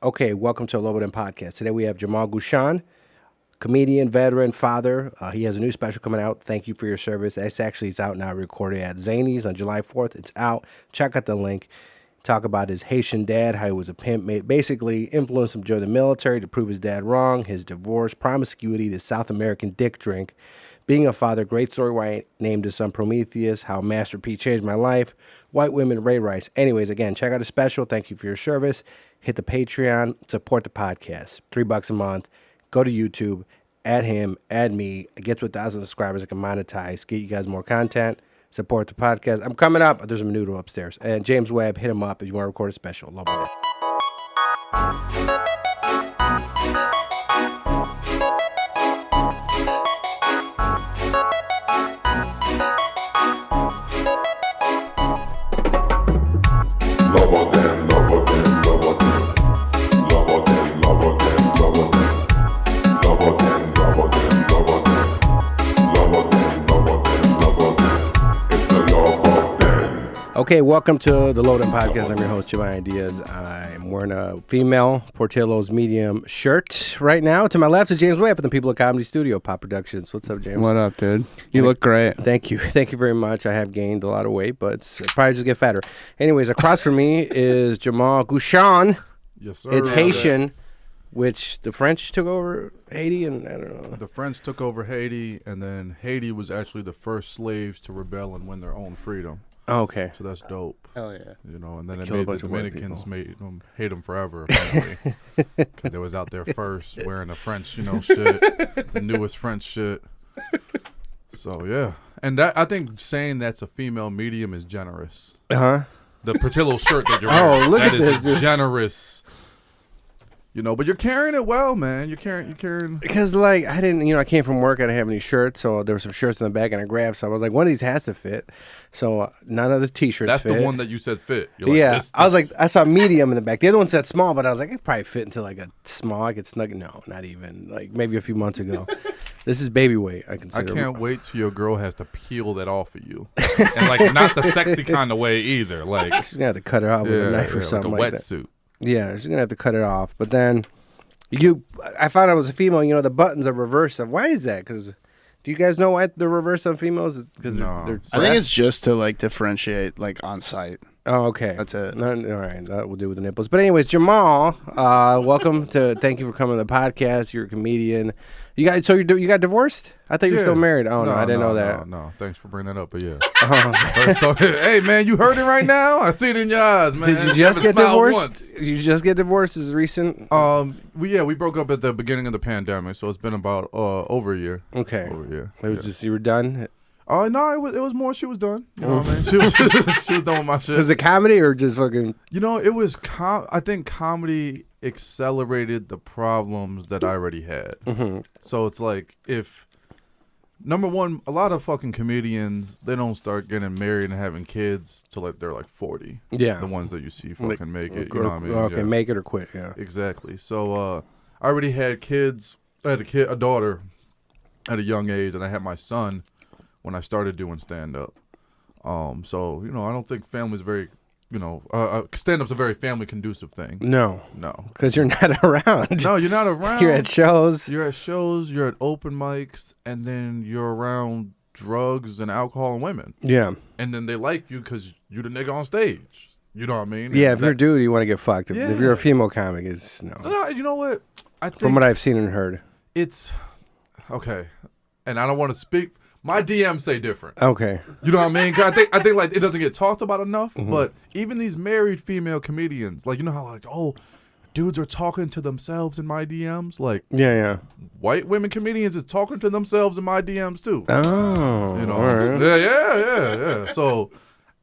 Okay, welcome to Lobo podcast. Today we have Jamal Guichon, comedian, veteran, father. He has a new special coming out. Thank you for your service. It's out now, recorded at Zanies on July 4th. It's out. Check out the link. Talk about his Haitian dad, how he was a pimp, basically influenced him to join the military to prove his dad wrong, his divorce, promiscuity, the South American dick drink, being a father, great story why I named his son Prometheus, how Master P changed my life, white women, Ray Rice. Anyways, again, check out his special. Thank you for your service. Hit the Patreon, support the podcast. $3 a month. Go to YouTube, add him, add me. Get to 1,000 subscribers. I can monetize, get you guys more content. Support the podcast. I'm coming up. There's a noodle upstairs. And James Webb, hit him up if you want to record a special. Lobo. Okay, welcome to the Loaded Podcast. I'm your host, Jamal Diaz. I'm wearing a female Portillo's medium shirt right now. To my left is James Webb from the People of Comedy Studio, Pop Productions. What's up, James? What up, dude? You look great. Thank you. Thank you very much. I have gained a lot of weight, but it's probably just get fatter. Anyways, across from me is Jamal Guichon. Yes, sir. It's Haitian, which the French took over Haiti, and I don't know. The French took over Haiti, and then Haiti was actually the first slaves to rebel and win their own freedom. Oh, okay. So that's dope. Hell yeah. You know, and then it Kill a made the bunch of white Dominicans people. hate them forever, apparently. 'Cause they was out there first wearing the French, shit, the newest French shit. So, yeah. And that I think saying that's a female medium is generous. Uh-huh. The Portillo shirt that you're wearing, Oh, look that at is this. generous. But you're carrying it well, man. You're carrying. Because, like, I didn't, I came from work. I didn't have any shirts, so there were some shirts in the back, and I grabbed. So I was like, one of these has to fit. So none of the T-shirts That's fit. the one that you said fit. You're Yeah, this, I was like, I saw medium in the back. The other one said small, but I was like, it's probably fit into like a small. I could snug it. No, not even. Like maybe a few months ago. This is baby weight. I I consider. can't wait till your girl has to peel that off of you, and like not the sexy kind of way either. Like She's gonna have to cut it off with a knife or something like a like that. wetsuit. Yeah, she's gonna have to cut it off. But then, I found out I was a female. The buttons are reversed. Why is that? Because do you guys know why they're reversed on females? Because No. they're I think it's just to like differentiate like on site. Oh, okay. That's it. All right, that will do with the nipples. But anyways, Jamal, welcome to. Thank you for coming to the podcast. You're a comedian. You got divorced? I thought you were still married. Oh no, I didn't know that. No, thanks for bringing that up. But yeah, hey man, you heard it right now. I see it in your eyes, man. Did you just get smiled divorced? once. You just get divorced? Is it recent? We broke up at the beginning of the pandemic, so it's been about over a year. Okay. Over a year. It was just you were done. No, it was more. She was done. You know what I mean? She was done with my shit. Was it comedy or just fucking? It was. I think comedy accelerated the problems that I already had. Mm-hmm. So it's like if number one, a lot of fucking comedians they don't start getting married and having kids till like they're like 40. Yeah. The ones that you see fucking make it. You know what I mean? Okay, Yeah. make it or quit. Yeah. Exactly. So I already had kids. I had a daughter at a young age, and I had my son when I started doing stand up. So I don't think family's very. Stand-up's a very family-conducive thing. No, No. because you're not around. No, you're not around. You're at shows. You're at shows, you're at open mics, and then you're around drugs and alcohol and women. Yeah. And then they like you because you're the nigga on stage. You know what I mean? Yeah, if you're a dude, you want to get fucked. Yeah. If you're a female comic, it's no. No, you know what? I think From what I've seen and heard. it's... Okay. And I don't want to speak... My DMs say different. Okay. You know what I mean? 'Cause I think like it doesn't get talked about enough. But even these married female comedians, like how like dudes are talking to themselves in my DMs. Like Yeah. white women comedians is talking to themselves in my DMs too. Oh. All right. Yeah. So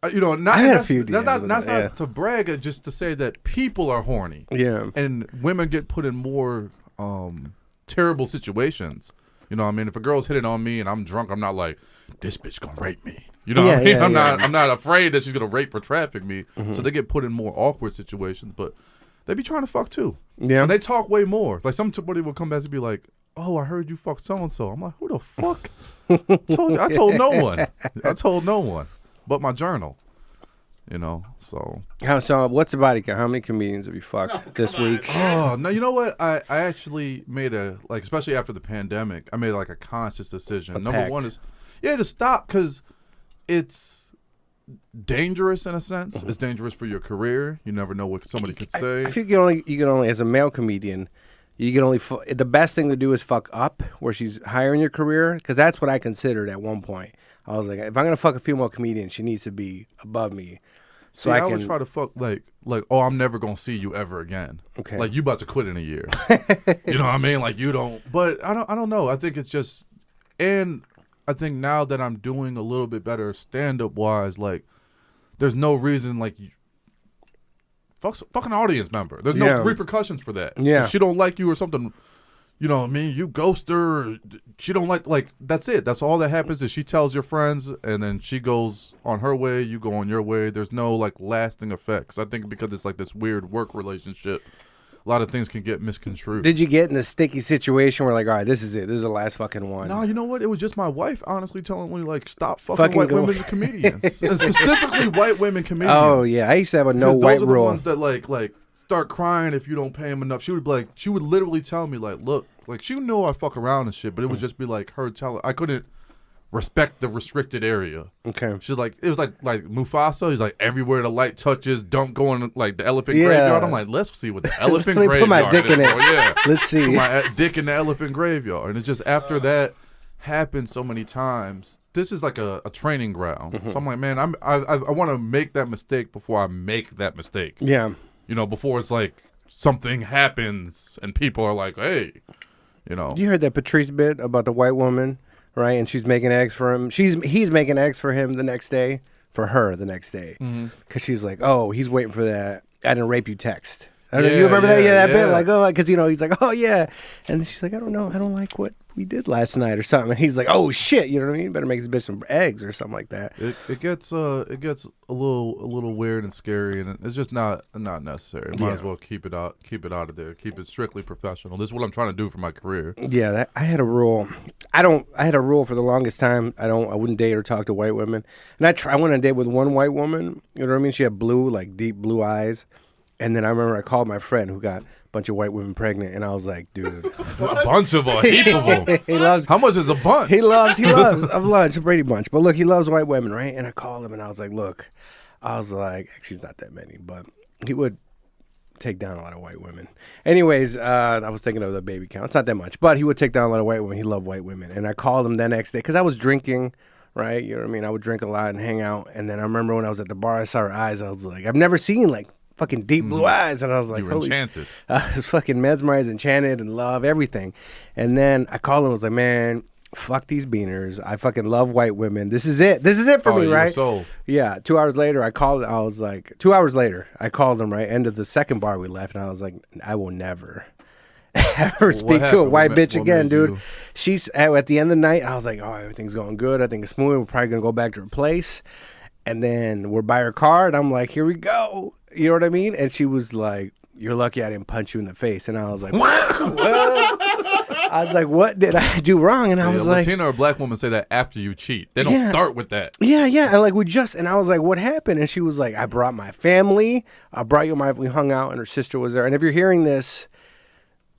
not I had a few That's DMs not with that, yeah. to brag, just to say that people are horny. Yeah. And women get put in more terrible situations. You know what I mean? If a girl's hitting on me and I'm drunk, I'm not like, this bitch gonna rape me. You know what I mean? I'm not afraid that she's gonna rape or traffic me. So they get put in more awkward situations, but they be trying to fuck too. Yeah. And they talk way more. Like somebody will come back and be like, oh, I heard you fuck so and so. I'm like, who the fuck? I told no one. I told no one. But my journal. You know, so. So what's the body count? How many comedians have you fucked this week? Oh no, you know what? I actually made especially after the pandemic, I made like a conscious decision. Number one is, to stop, because it's dangerous in a sense. It's dangerous for your career. You never know what somebody could say. I think you can only as a male comedian, you can only the best thing to do is fuck up where she's higher in your career, because that's what I considered at one point. I was like, if I'm gonna fuck a female comedian, she needs to be above me. So I would try to fuck like, oh, I'm never gonna see you ever again. Okay. Like, you about to quit in a year. You know what I mean? Like, you don't. But I don't know. I think it's just, and I think now that I'm doing a little bit better stand up wise, like, there's no reason like fuck an audience member. There's no repercussions for that. Yeah. If she don't like you or something, you know what I mean? You ghost her. Or she don't like that's it. That's all that happens is she tells your friends and then she goes on her way. You go on your way. There's no like lasting effects. I think because it's like this weird work relationship, a lot of things can get misconstrued. Did you get in a sticky situation where like, all right, this is it. This is the last fucking one? No, you know what? It was just my wife honestly telling me like, stop fucking white women comedians. And specifically white women comedians. Oh yeah, I used to have a no white rule. Those are the ones that like start crying if you don't pay them enough. She would be like, she would literally tell me like, look, like she knew I fuck around and shit, but it would just be like her telling. I couldn't respect the restricted area. Okay. She's like, it was like Mufasa. He's like, everywhere the light touches, don't go in like the elephant graveyard. I'm like, let's see what the elephant graveyard. Put my dick in it. Yeah. Let's see. Put my dick in the elephant graveyard. And it's just after that happened so many times. This is like a training ground. So I'm like, man, I want to make that mistake before I make that mistake. Yeah. You know, before it's like something happens and people are like, hey, you know. You heard that Patrice bit about the white woman, right? And she's making eggs for him. He's making eggs for him the next day, for her the next day. Because she's like, oh, he's waiting for that I didn't rape you text. You remember that? Yeah, that bit? Like, oh, because, you know, he's like, oh, yeah. And she's like, I don't know. I don't like what we did last night or something. And he's like, oh, shit. You know what I mean? Better make this bitch some eggs or something like that. It gets a little weird and scary, and it's just not necessary. Might as well keep it out of there. Keep it strictly professional. This is what I'm trying to do for my career. Yeah, I had a rule. I had a rule for the longest time. I wouldn't date or talk to white women. And I went on a date with one white woman. You know what I mean? She had deep blue eyes. And then I remember I called my friend who got a bunch of white women pregnant, and I was like, dude. A bunch of them, a heap of them. He loves. How much is a bunch? He loves of lunch, a Brady Bunch. But look, he loves white women, right? And I called him, and I was like, look. I was like, actually, it's not that many, but he would take down a lot of white women. Anyways, I was thinking of the baby count. It's not that much, but he would take down a lot of white women. He loved white women. And I called him the next day because I was drinking. Right, you know what I mean? I would drink a lot and hang out. And then I remember when I was at the bar, I saw her eyes. I was like, I've never seen fucking deep blue eyes, and I was like, you were enchanted. I was fucking mesmerized, enchanted, and love everything. And then I called him. I was like, man, fuck these beaners. I fucking love white women. This is it. This is it for me, right? Sold. Yeah. 2 hours later, I called. I was like, 2 hours later, I called him. Right, end of the second bar we left, and I was like, I will never ever speak to a white bitch again, dude. She's at the end of the night. I was like, oh, everything's going good. I think it's smooth. We're probably gonna go back to her place. And then we're by her car, and I'm like, here we go. You know what I mean? And she was like, you're lucky I didn't punch you in the face. And I was like, what? I was like, what did I do wrong? And I was like, Latina or black women say that after you cheat. They don't start with that. Yeah. And I was like, what happened? And she was like, I brought my family. I brought you we hung out, and her sister was there. And if you're hearing this,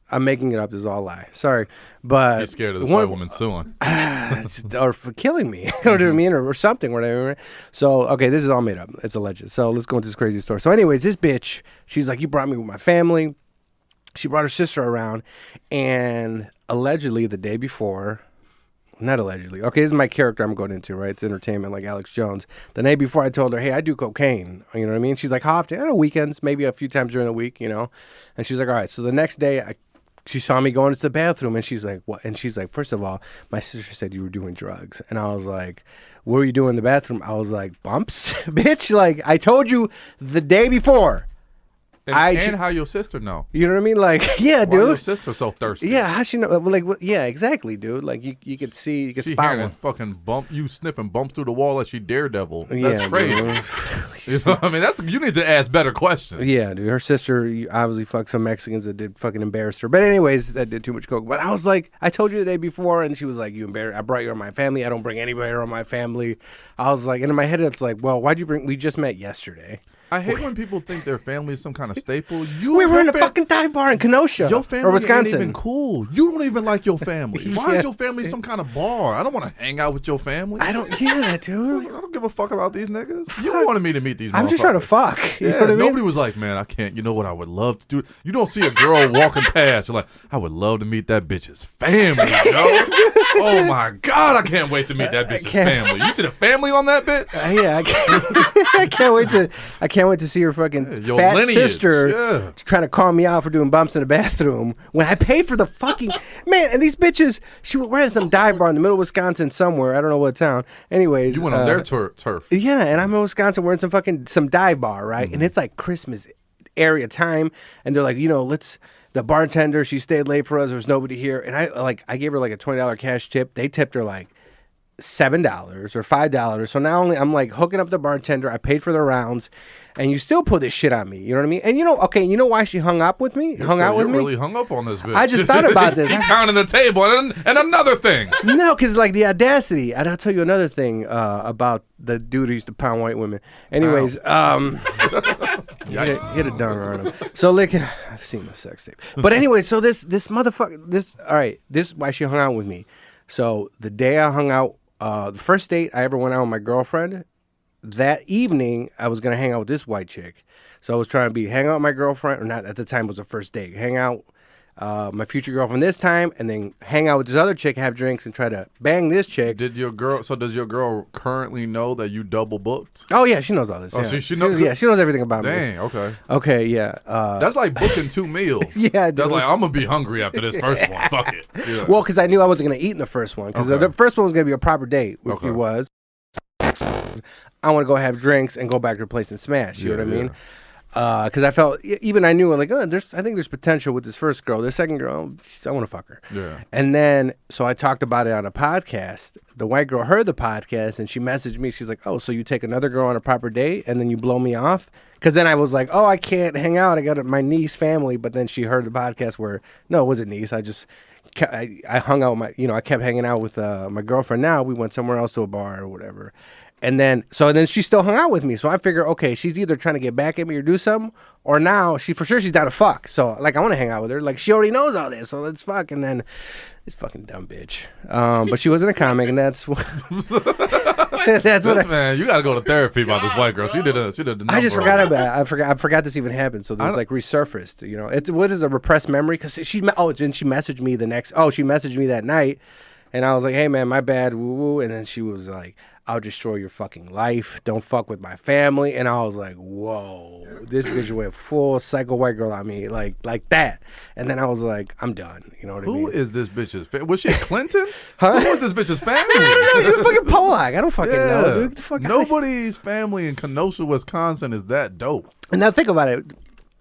I'm making it up. This is all a lie. Sorry. But he's scared of this white woman suing. Or for killing me. You know what I mean? Or something, whatever. So, okay, this is all made up. It's alleged. So let's go into this crazy story. So anyways, this bitch, she's like, you brought me with my family. She brought her sister around. And allegedly the day before, not allegedly. Okay, this is my character I'm going into, right? It's entertainment like Alex Jones. The night before I told her, hey, I do cocaine. You know what I mean? She's like, how often? I don't know, weekends, maybe a few times during the week, you know? And she's like, all right. So the next day, she saw me going into the bathroom, and she's like, what? And she's like, first of all, my sister said you were doing drugs. And I was like, what were you doing in the bathroom? I was like, bumps, bitch. Like, I told you the day before. And how your sister know? You know what I mean? Like, yeah, dude. Why your sister so thirsty? Yeah, how she know? Like, yeah, exactly, dude. Like, you could see, you could She spot hearing one. fucking bump, you sniffing bumps through the wall like she Daredevil. That's Yeah, crazy. dude. You know what I mean? You need to ask better questions. Yeah, dude. Her sister obviously fucked some Mexicans that did fucking embarrass her. But anyways, that did too much coke. But I was like, I told you the day before, and she was like, "You embarrassed? I brought you around my family. I don't bring anybody around my family." I was like, and in my head, it's like, well, why'd you bring? We just met yesterday. I hate when people think their family is some kind of staple. We were in a fucking dive bar in Kenosha, your family or Wisconsin. ain't even cool. You don't even like your family. Why Yeah. is your family some kind of bar? I don't want to hang out with your family. I don't. Yeah, I dude. don't give a fuck about these niggas. You wanted me to meet these I'm just trying to fuck. You know Yeah, what I mean? nobody was like, man, I can't. You know what I would love to do? You don't see a girl walking past. You're like, I would love to meet that bitch's family, yo. Oh my God, I can't wait to meet that bitch's family. You see the family on that bitch? Yeah, I can't wait to. I can't wait to see her fucking your fat lineage, sister trying to call me out for doing bumps in the bathroom when I paid for the fucking man. And these bitches, we're at some dive bar in the middle of Wisconsin somewhere. I don't know what town. Anyways, You went on their turf. yeah, and I'm in Wisconsin. We're in some dive bar, right? And it's like Christmas area time, and they're like, the bartender, she stayed late for us. There was nobody here, and I gave her like a $20 cash tip. They tipped her like $7 or $5. So now only I'm like hooking up the bartender. I paid for the rounds, and you still put this shit on me. You know what I mean? And you know why she hung up with me? Hung out with me? Really hung up on this bitch. I just thought about this. He counting the table and another thing. No, because like the audacity. And I'll tell you another thing about the dude who used to pound white women. Anyways, he had a donger on him. So like, I've seen the sex tape. But anyway, so this motherfucker, this is why she hung out with me. So the day I hung out, the first date I ever went out with my girlfriend, that evening I was gonna hang out with this white chick. So I was trying to hang out with my girlfriend, or not at the time it was the first date. Hang out my future girlfriend this time, and then hang out with this other chick, have drinks, and try to bang this chick. Does your girl currently know that you double booked? Oh yeah, she knows all this. Oh, yeah. so she knows. Yeah, she knows everything about me. Dang. Okay. Okay. Yeah. That's like booking 2 meals. Yeah. That's like, I'm gonna be hungry after this first one. Fuck it. Yeah. Well, because I knew I wasn't gonna eat in the first one, because the first one was gonna be a proper date, which it was. I want to go have drinks and go back to her place and smash. You know what I mean? Because I felt, even I knew, like, I think there's potential with this first girl. The second girl, I want to fuck her. Yeah. And then, so I talked about it on a podcast. The white girl heard the podcast, and she messaged me. She's like, oh, so you take another girl on a proper date, and then you blow me off? Because then I was like, oh, I can't hang out. I got my niece family. But then she heard the podcast where, no, it wasn't niece. I hung out with I kept hanging out with my girlfriend now. We went somewhere else to a bar or whatever. And then she still hung out with me. So I figure, okay, she's either trying to get back at me or do something, or now she's down to fuck. So like, I want to hang out with her. Like, she already knows all this, so let's fuck. And then this fucking dumb bitch. But she wasn't a comic, and that's what. Man, you got to go to therapy about this white girl. She did a I just forgot about it. I forgot this even happened. So this like resurfaced. You know, what is a repressed memory? Because she messaged me she messaged me that night, and I was like, hey man, my bad, woo woo. And then she was like, I'll destroy your fucking life. Don't fuck with my family. And I was like, whoa, this bitch went full psycho white girl on me, like that. And then I was like, I'm done. You know what I mean? Who is this bitch's family? Was she Clinton? Huh? Who was this bitch's family? I don't know. She's a fucking Polak. I don't fucking know, dude. Get the fuck out of here. Nobody's family in Kenosha, Wisconsin is that dope. And now think about it.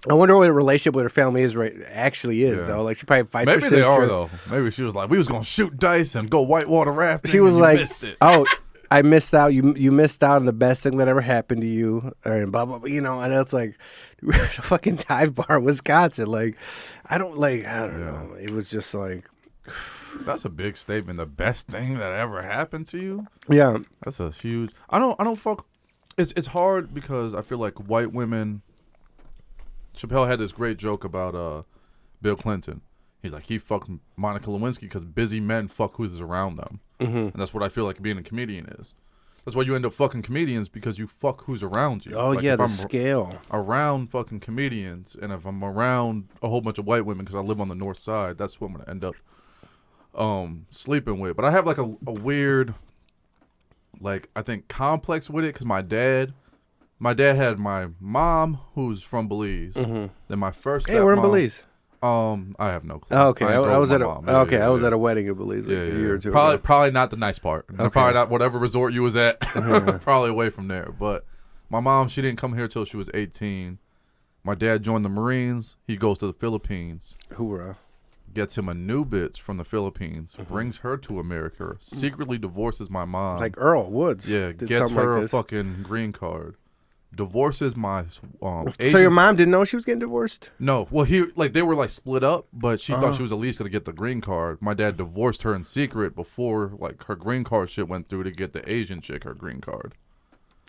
I wonder what a relationship with her family actually is, though. Like, she probably fights her sister. Maybe they are, though. Maybe she was like, we was going to shoot dice and go whitewater rafting. She was like, missed it. oh, I missed out. You missed out on the best thing that ever happened to you, or blah blah blah. You know, and it's like, we're at a fucking dive bar, Wisconsin. Like, I don't know. It was just like, that's a big statement. The best thing that ever happened to you. Yeah, that's a huge. I don't fuck. It's hard because I feel like white women. Chappelle had this great joke about Bill Clinton. He's like, he fucked Monica Lewinsky because busy men fuck who's around them. Mm-hmm. And that's what I feel like being a comedian is. That's why you end up fucking comedians, because you fuck who's around you. Oh, like, yeah, the scale. Around fucking comedians, and if I'm around a whole bunch of white women because I live on the north side, that's what I'm going to end up sleeping with. But I have like a weird, like, I think complex with it because my dad had my mom who's from Belize. Mm-hmm. Then my first Hey, we're in Belize. I have no clue. Oh, okay, I was at I was at a wedding in Belize like a year or two ago. ago. Probably not the nice part. Okay. Probably not whatever resort you was at. Probably away from there. But my mom, she didn't come here till she was 18. My dad joined the Marines. He goes to the Philippines. Hoorah. Gets him a new bitch from the Philippines. Brings her to America. Secretly divorces my mom. Like Earl Woods. Yeah, gets her a fucking green card. Divorces my So your mom didn't know she was getting divorced? No. Well, they were like split up, but she thought she was at least gonna get the green card. My dad divorced her in secret before like her green card shit went through to get the Asian chick her green card.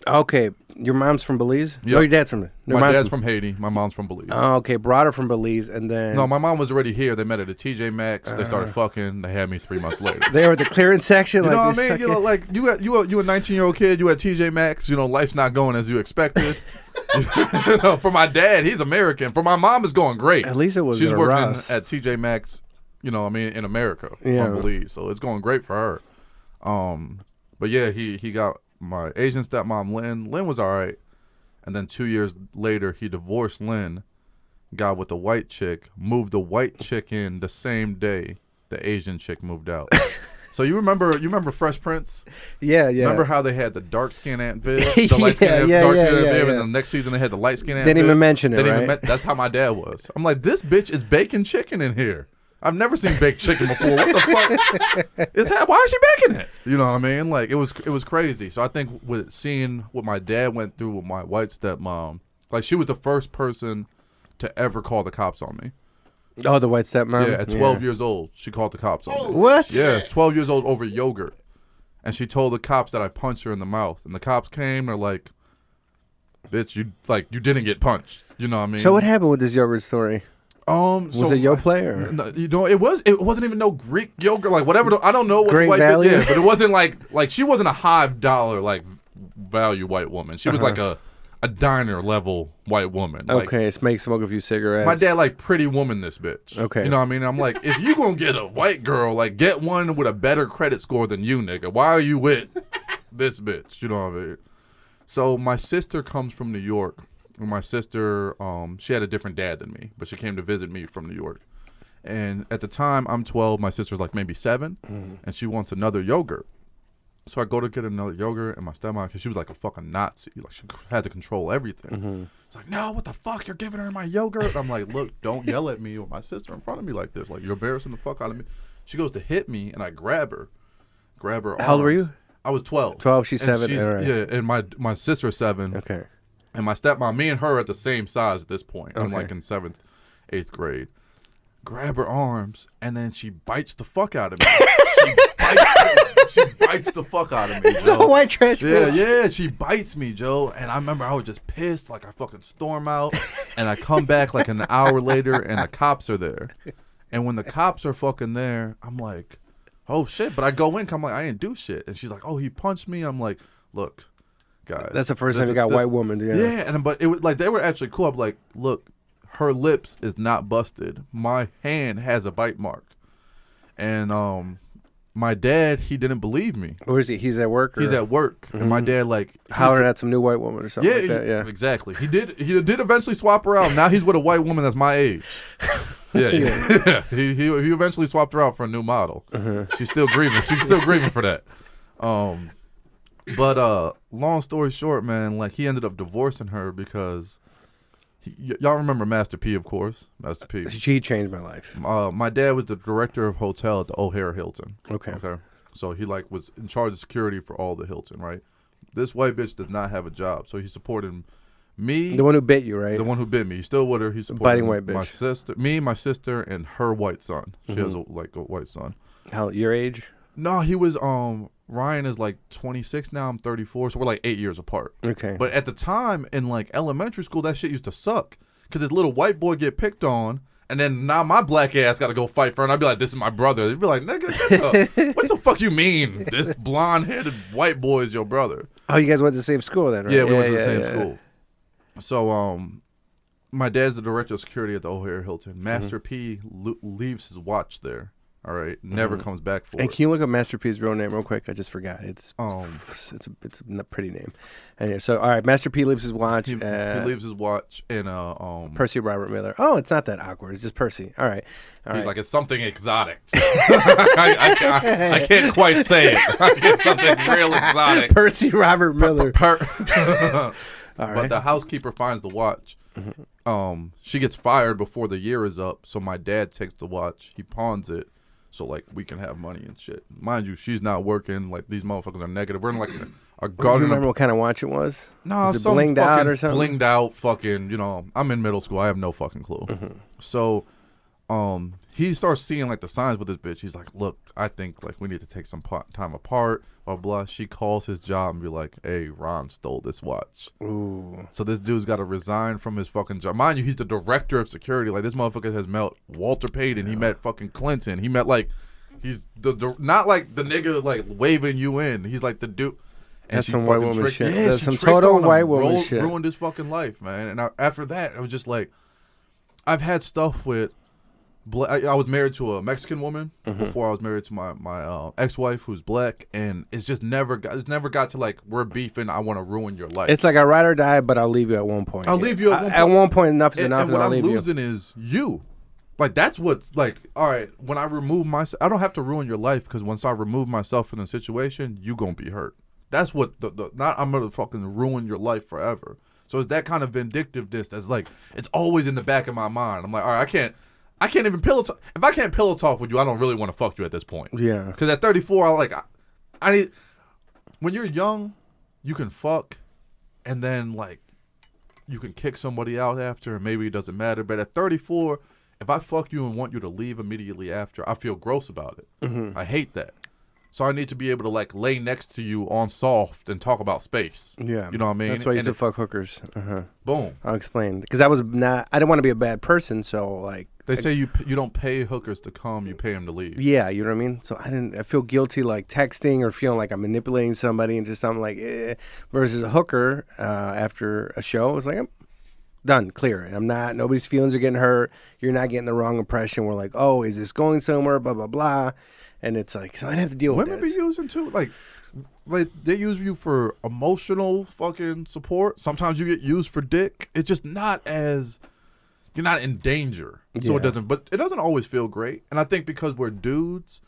Okay, your mom's from Belize? Yep. No, your dad's from... My dad's from Haiti. My mom's from Belize. Oh, okay, brought her from Belize, and then... No, my mom was already here. They met at a TJ Maxx. They started fucking. They had me 3 months later. They were at the clearance section? You know like what I mean? You know, like, you a 19-year-old kid, you at TJ Maxx, you know, life's not going as you expected. You know, for my dad, he's American. For my mom, it's going great. At least it was She's working Ross. at TJ Maxx, you know what I mean, in America, Yeah. from Belize. So it's going great for her. But yeah, he got my Asian stepmom, Lynn. Lynn was all right. And then 2 years later, he divorced Lynn, got with the white chick, moved the white chick in the same day the Asian chick moved out. So you remember Fresh Prince? Yeah. Remember how they had the dark skin Aunt Viv, the light skin Aunt Viv, and the next season they had the light skin Aunt Viv. Didn't even mention it, right? That's how my dad was. I'm like, this bitch is baking chicken in here. I've never seen baked chicken before. What the fuck? Why is she baking it? You know what I mean? Like it was crazy. So I think with seeing what my dad went through with my white stepmom, like she was the first person to ever call the cops on me. Oh, the white stepmom? Yeah, at 12 years old, she called the cops on me. What? Yeah, 12 years old over yogurt. And she told the cops that I punched her in the mouth. And the cops came, they're like, bitch, you didn't get punched. You know what I mean? So what happened with this yogurt story? Was it Yoplait or? No, you know, it wasn't even no Greek yogurt, like whatever. I don't know what Great white value? bitch, yeah, but it wasn't like she wasn't a $5 like value white woman. She was like a diner level white woman. Like, Okay, it's make smoke a few cigarettes. my dad like Pretty Woman this bitch. Okay. You know what I mean? I'm like, if you gonna get a white girl, like get one with a better credit score than you, nigga. Why are you with this bitch? You know what I mean? So my sister comes from New York. And my sister, she had a different dad than me, but she came to visit me from New York. And at the time, I'm 12. My sister's like maybe 7, and she wants another yogurt. So I go to get another yogurt, and my stepmom, because she was like a fucking Nazi, like she had to control everything. It's like, no, what the fuck? You're giving her my yogurt? I'm like, look, don't yell at me or my sister in front of me like this. Like, you're embarrassing the fuck out of me. She goes to hit me, and I grab her arms. How old were you? I was 12. 12, she's And 7. All right. Yeah, and my sister's 7. Okay. And my stepmom, me and her are at the same size at this point. I'm Okay. like in 7th, 8th grade. Grab her arms, and then she bites the fuck out of me. She bites the fuck out of me, It's Joe. a white trash bitch. Yeah, she bites me, Joe. And I remember I was just pissed. Like, I fucking storm out. And I come back like an hour later, and the cops are there. And when the cops are fucking there, I'm like, oh, shit. But I go in, I'm like, I didn't do shit. And she's like, oh, he punched me. I'm like, look. Guys, That's the first time you got white woman. Yeah. But it was like they were actually cool. I'm like, look, her lips is not busted. My hand has a bite mark, and my dad, he didn't believe me. Where is he? He's at work. He's at work, and my dad hollering at some new white woman or something. yeah, like that. Yeah. exactly. He did eventually swap her out. Now he's with a white woman that's my age. Yeah. He eventually swapped her out for a new model. She's still grieving. She's still grieving for that. But long story short, man, like he ended up divorcing her because y'all remember Master P, of course. Master P. She changed my life. My dad was the director of hotel at the O'Hare Hilton. Okay. So he like was in charge of security for all the Hilton, right? This white bitch does not have a job, so he supported me. The one who bit you, right? The one who bit me. He's still with her. He's supporting Biting white bitch. my sister, my sister, and her white son. She has a white son. How your age? No, he was Ryan is like 26 now. I'm 34, so we're like 8 years apart. Okay. But at the time in like elementary school, that shit used to suck because this little white boy get picked on, and then now my black ass got to go fight for her, and I'd be like, "This is my brother." They'd be like, "Nigga, what the fuck you mean? This blonde-headed white boy is your brother?" Oh, you guys went to the same school then, right? Yeah, we went to the same school. So my dad's the director of security at the O'Hare Hilton. Master P leaves his watch there. All right, never comes back for And it. can you look up Master P's real name real quick? I just forgot. It's a pretty name. Anyway, so all right, Master P leaves his watch. He leaves his watch in Percy Robert Miller. Oh, it's not that awkward. It's just Percy. All right. He's like, it's something exotic. I can't quite say it. I get something real exotic. Percy Robert Miller. All But right. the housekeeper finds the watch. She gets fired before the year is up, so my dad takes the watch. He pawns it, so like we can have money and shit. Mind you, she's not working. Like these motherfuckers are negative. We're in like a Do you garden. remember what kind of watch it was? No, Was it some blinged out or something? Blinged out, fucking. You know, I'm in middle school. I have no fucking clue. So, he starts seeing like the signs with this bitch. He's like, "Look, I think like we need to take some time apart." Blah blah. She calls his job and be like, "Hey, Ron stole this watch." Ooh. So this dude's got to resign from his fucking job. Mind you, he's the director of security. Like this motherfucker has met Walter Payton. He met fucking Clinton. He met like, he's the not like the nigga like waving you in. He's like the dude. And That's she some white fucking woman tricked- shit. Yeah, That's she some tricked total on him, white woman shit. Ruined his fucking life, man. And after that, I was just like, I've had stuff with. I was married to a Mexican woman before I was married to my ex-wife who's black, and it's just never got to like we're beefing. I want to ruin your life. It's like I ride or die, but I'll leave you at one point. I'll leave you at one point. At one point, enough is enough, And what I'll I'm leave losing is you. Like that's what's like. All right, when I remove myself, I don't have to ruin your life because once I remove myself from the situation, you gonna be hurt. That's what the not I'm gonna fucking ruin your life forever. So it's that kind of vindictiveness that's like it's always in the back of my mind. I'm like, all right, I can't even pillow talk. If I can't pillow talk with you, I don't really want to fuck you at this point. Yeah. Because at 34, I need. When you're young, you can fuck, and then like, you can kick somebody out after, and maybe it doesn't matter. But at 34, if I fuck you and want you to leave immediately after, I feel gross about it. I hate that. So I need to be able to like lay next to you on soft and talk about space. Yeah. You know what I mean? That's why I used And to fuck hookers. boom. I'll explain. Because I didn't want to be a bad person, so like. They say you don't pay hookers to come, you pay them to leave. Yeah, you know what I mean? So I feel guilty like texting or feeling like I'm manipulating somebody into something like, versus a hooker after a show. It's like, I'm done, clear. Nobody's feelings are getting hurt. You're not getting the wrong impression. We're like, oh, is this going somewhere? Blah, blah, blah. And it's like, so I have to deal with that. Women be using too, like they use you for emotional fucking support. Sometimes you get used for dick. It's just not as, you're not in danger. So Yeah. it doesn't always feel great. And I think because we're dudes,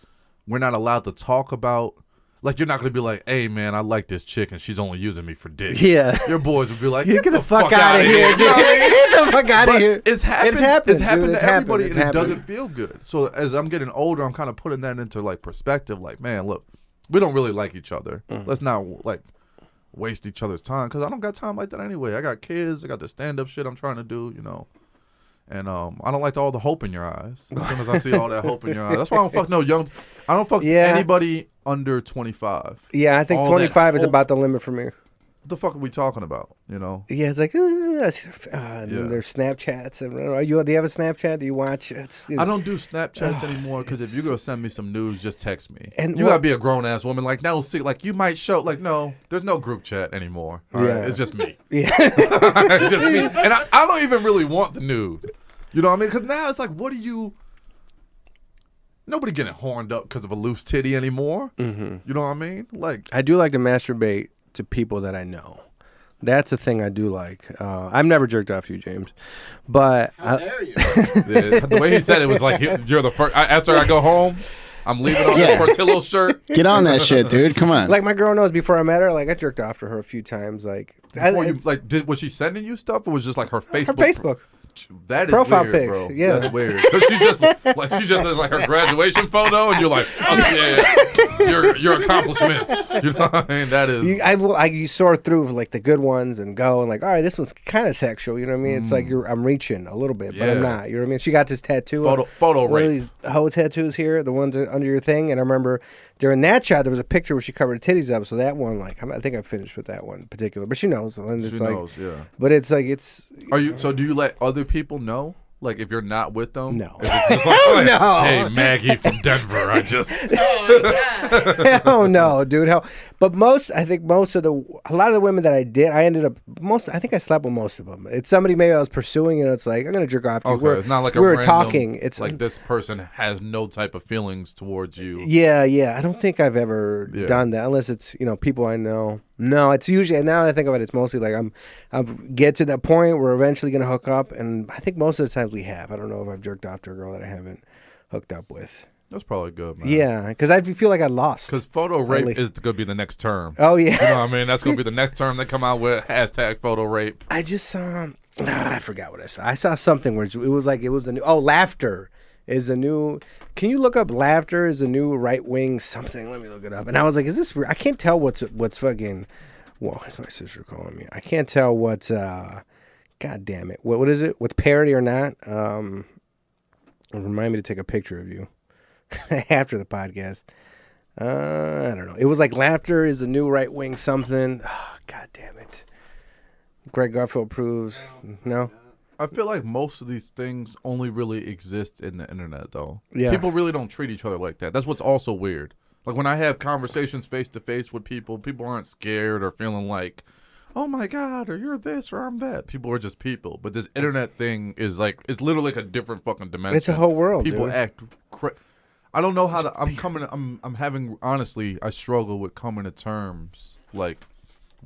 we're not allowed to talk about, like you're not going to be like, hey man, I like this chick and she's only using me for dick. Yeah. Your boys would be like, Get the fuck out of outta here, dude. You know what I mean? Get the fuck out of But here. It's happened. It's It's happened dude. to everybody, It's and happened. it doesn't feel good. So as I'm getting older, I'm kind of putting that into like perspective. Like, man, look, we don't really like each other. Let's not like waste each other's time because I don't got time like that anyway. I got kids. I got the stand up shit I'm trying to do. You know. And I don't like all the hope in your eyes. As soon as I see all that hope in your eyes, that's why I don't fuck no young. I don't fuck anybody under 25. Yeah, I think All 25 is that about the limit for me. What the fuck are we talking about? You know? Yeah, it's like, and then there's Snapchats. And, do you have a Snapchat? Do you watch? I don't do Snapchats anymore because if you're gonna send me some news, just text me. And You gotta be a grown ass woman. Like now, see, like you might show. Like no, there's no group chat anymore. All right? Yeah. It's just me. Yeah. It's just me, and I don't even really want the nude. You know what I mean? Because now it's like, what do you? Nobody getting horned up because of a loose titty anymore. You know what I mean? Like I do like to masturbate to people that I know. That's a thing I do like. I've never jerked off you, James, but How dare you? the way he said it was like you're the first. After I go home, I'm leaving on Yeah. the Portillo shirt. Get on that shit, dude. Come on. like my girl knows before I met her. Like I jerked off to her a few times. Like Before you, like, was she sending you stuff or was it just like her Facebook? her Facebook. That is Profile weird, pics, bro. yeah. That's weird. Because she just has like her graduation photo, and you're like, oh yeah, your accomplishments. You know what I mean? That is. You sort through like the good ones and go and like, all right, this one's kind of sexual. You know what I mean? It's like I'm reaching a little bit, but I'm Yeah. not. You know what I mean? She got this tattoo. Photo one of rape. these hoe tattoos here, the ones under your thing. And I remember during that shot, there was a picture where she covered her titties up. So that one, like, I think I finished with that one in particular. But she knows. And it's She like, knows, yeah. But it's like Are you? So do you let other people know? Like if you're not with them? No. If it's just like, No. Hey, Maggie from Denver, I just. Hell no, dude. Hell, but I think a lot of the women that I did, I ended up I think I slept with most of them. It's somebody maybe I was pursuing, and it's like I'm gonna jerk off. Okay, it's not like we were random, talking. It's like this person has no type of feelings towards you. Yeah. I don't think I've ever done that unless it's people I know. No, it's usually now that I think of it, it's mostly like I'm get to that point where we're eventually gonna hook up, and I think most of the times we have. I don't know if I've jerked off to a girl that I haven't hooked up with. That's probably good, man. Yeah, because I feel like I lost. Because photo rape is going to be the next term. Oh, yeah. You know what I mean? That's going to be the next term they come out with, hashtag photo rape. I just saw, I forgot what I saw. I saw something where it was like, it was a new, laughter is a new, can you look up laughter is a new right-wing something? Let me look it up. And I was like, is this real? I can't tell what's fucking, whoa, that's my sister calling me. I can't tell what's, God damn it. What is it? What's parody or not? Remind me to take a picture of you. After the podcast. I don't know. It was like laughter is a new right wing something. Oh, God damn it. Greg Garfield proves. No? I feel like most of these things only really exist in the internet, though. Yeah. People really don't treat each other like that. That's what's also weird. Like when I have conversations face to face with people aren't scared or feeling like, oh my God, or you're this or I'm that. People are just people. But this internet thing is like, it's literally like a different fucking dimension. It's a whole world. People dude. act I don't know how to. I'm having, honestly, I struggle with coming to terms like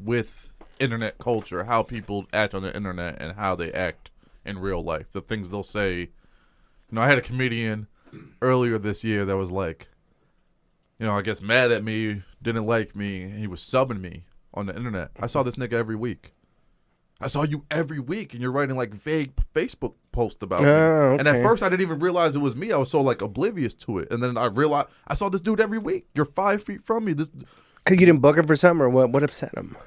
with internet culture, how people act on the internet and how they act in real life. The things they'll say. You know, I had a comedian earlier this year that was like, you know, I guess mad at me, didn't like me, and he was subbing me on the internet. I saw this nigga every week. I saw you every week, and you're writing like vague Facebook posts about me. Okay. And at first, I didn't even realize it was me. I was so like oblivious to it. And then I realized I saw this dude every week. You're 5 feet from me. This. Cause you didn't book him for something, or what? What upset him?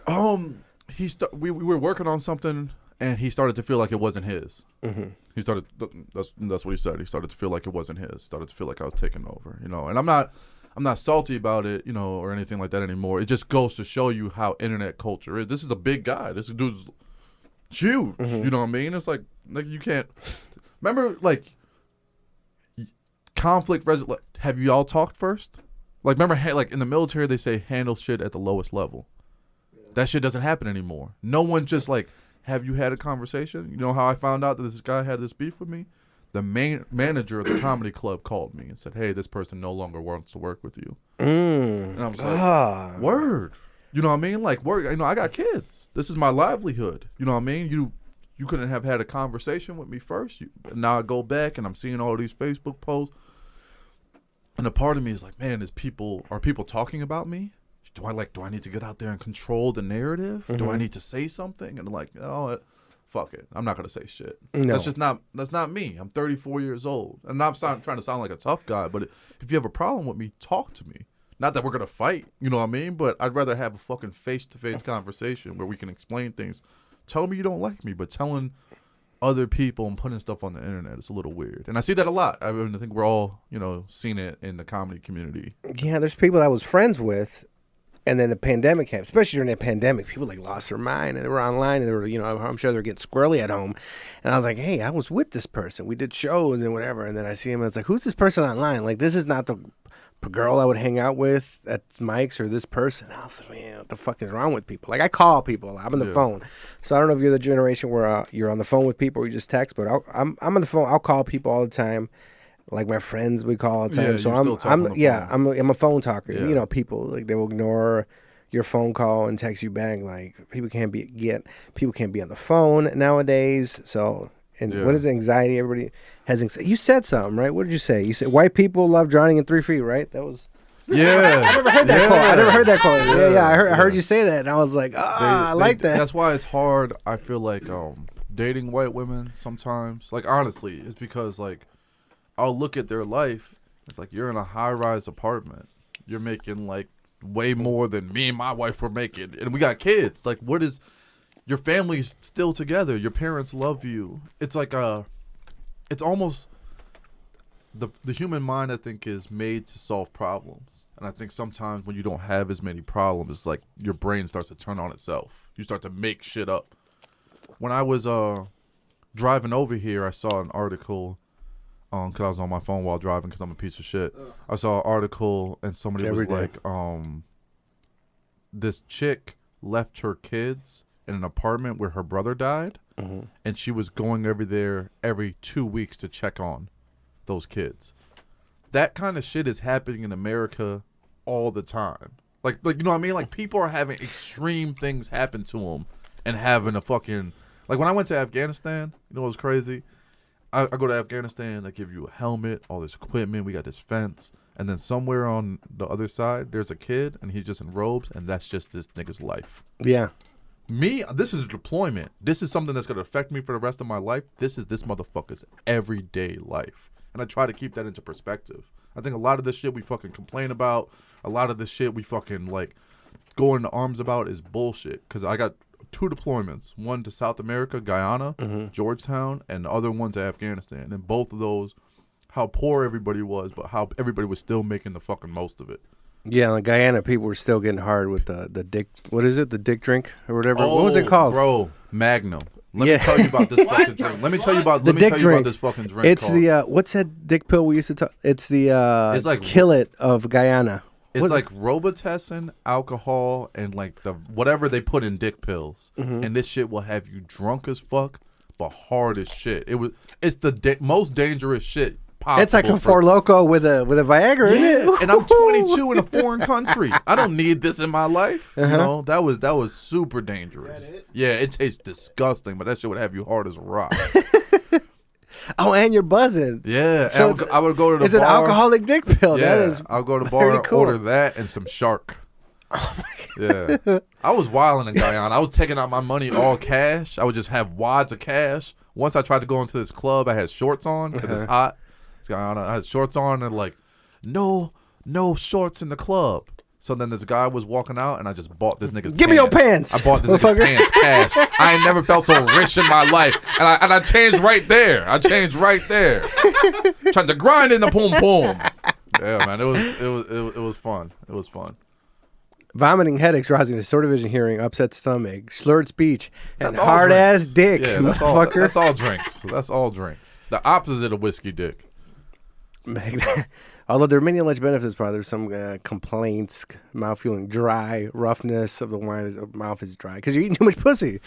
We were working on something, and he started to feel like it wasn't his. Mm-hmm. He started. That's what he said. He started to feel like it wasn't his. Started to feel like I was taking over. You know, and I'm not salty about it, you know, or anything like that anymore. It just goes to show you how internet culture is. This is a big guy. This dude's huge. Mm-hmm. You know what I mean? It's like you can't. Remember, like conflict. Have you all talked first? Like, remember, like in the military, they say handle shit at the lowest level. That shit doesn't happen anymore. No one just like, have you had a conversation? You know how I found out that this guy had this beef with me? The main manager of the comedy club called me and said, hey, this person no longer wants to work with you. And I was like, word. You know what I mean? Like, word. You know, I got kids. This is my livelihood. You know what I mean? You couldn't have had a conversation with me first. Now I go back and I'm seeing all these Facebook posts. And a part of me is like, man, are people talking about me? Do I need to get out there and control the narrative? Mm-hmm. Do I need to say something? And like, oh, fuck it. I'm not going to say shit. No. That's not me. I'm 34 years old. And I'm not trying to sound like a tough guy, but if you have a problem with me, talk to me. Not that we're going to fight, you know what I mean? But I'd rather have a fucking face-to-face conversation where we can explain things. Tell me you don't like me, but telling other people and putting stuff on the internet is a little weird. And I see that a lot. I think we're all, you know, seen it in the comedy community. Yeah, there's people I was friends with. And then the pandemic happened, especially during that pandemic, people like lost their mind and they were online and they were, you know, I'm sure they were getting squirrely at home. And I was like, hey, I was with this person. We did shows and whatever. And then I see him and it's like, who's this person online? Like, this is not the girl I would hang out with at Mike's or this person. I was like, man, what the fuck is wrong with people? Like, I call people. I'm on the phone. So I don't know if you're the generation where you're on the phone with people or you just text, but I'm on the phone. I'll call people all the time. Like my friends, we call all the time. Yeah, so I'm a phone talker. Yeah. You know, people like they will ignore your phone call and text you back. Like people can't be on the phone nowadays. So what is anxiety? Everybody has anxiety. You said something, right? What did you say? You said white people love drowning in 3 feet, right? That was. Yeah, I never heard that call. I never heard that call. Yeah. I heard you say that, and I was like, I like that. That's why it's hard. I feel like dating white women sometimes. Like honestly, it's because like. I'll look at their life. It's like you're in a high-rise apartment. You're making like way more than me and my wife were making, and we got kids. Like, what is your family's still together? Your parents love you. It's like it's almost the human mind. I think is made to solve problems, and I think sometimes when you don't have as many problems, it's like your brain starts to turn on itself. You start to make shit up. When I was driving over here, I saw an article. Because I was on my phone while driving because I'm a piece of shit. I saw an article and somebody was like, this chick left her kids in an apartment where her brother died, and she was going over there every 2 weeks to check on those kids. That kind of shit is happening in America all the time. Like you know what I mean? Like people are having extreme things happen to them and having a fucking... Like when I went to Afghanistan, you know what was crazy? I go to Afghanistan. They give you a helmet, all this equipment. We got this fence, and then somewhere on the other side, there's a kid, and he's just in robes, and that's just this nigga's life. Yeah. Me, this is a deployment. This is something that's gonna affect me for the rest of my life. This is this motherfucker's everyday life, and I try to keep that into perspective. I think a lot of this shit we fucking complain about, a lot of this shit we fucking like go into arms about is bullshit. Because I got 2 deployments, one to South America, Guyana, Georgetown, and the other one to Afghanistan. And both of those, how poor everybody was, but how everybody was still making the fucking most of it. Yeah, in Guyana, people were still getting hard with the dick. What is it? The dick drink or whatever. Oh, what was it called, bro? Magnum. Let me tell you about this fucking drink. Let me tell you about this fucking drink. It's the what's that dick pill we used to talk? It's the it's like Kill It of Guyana. It's like Robitussin, alcohol, and like the whatever they put in dick pills, and this shit will have you drunk as fuck, but hard as shit. It's the most dangerous shit possible. It's like a Four Loko with a Viagra, isn't it? And I'm 22 in a foreign country. I don't need this in my life. You know, that was super dangerous. Is that it? Yeah, it tastes disgusting, but that shit would have you hard as a rock. Oh, and you're buzzing. Yeah, so I would go to the bar. It's an alcoholic dick pill. Yeah, that is I'll go to the bar and order that and some shark. Oh my God. Yeah, I was wilding in Guyana. I was taking out my money all cash. I would just have wads of cash. Once I tried to go into this club, I had shorts on because it's hot. It's Guyana. I had shorts on and like, no shorts in the club. So then this guy was walking out, and I just bought this nigga's Give me your pants. I bought this nigga's pants cash. I ain't never felt so rich in my life. And I changed right there. Trying to grind in the poom poom. Yeah, man, it was fun. It was fun. Vomiting, headaches, rousing, distorted vision, hearing, upset stomach, slurred speech, and hard-ass dick, yeah, motherfucker. That's all drinks. That's all drinks. The opposite of whiskey dick. Although there are many alleged benefits, probably there's some complaints, mouth feeling dry, roughness of the wine, mouth is dry because you're eating too much pussy.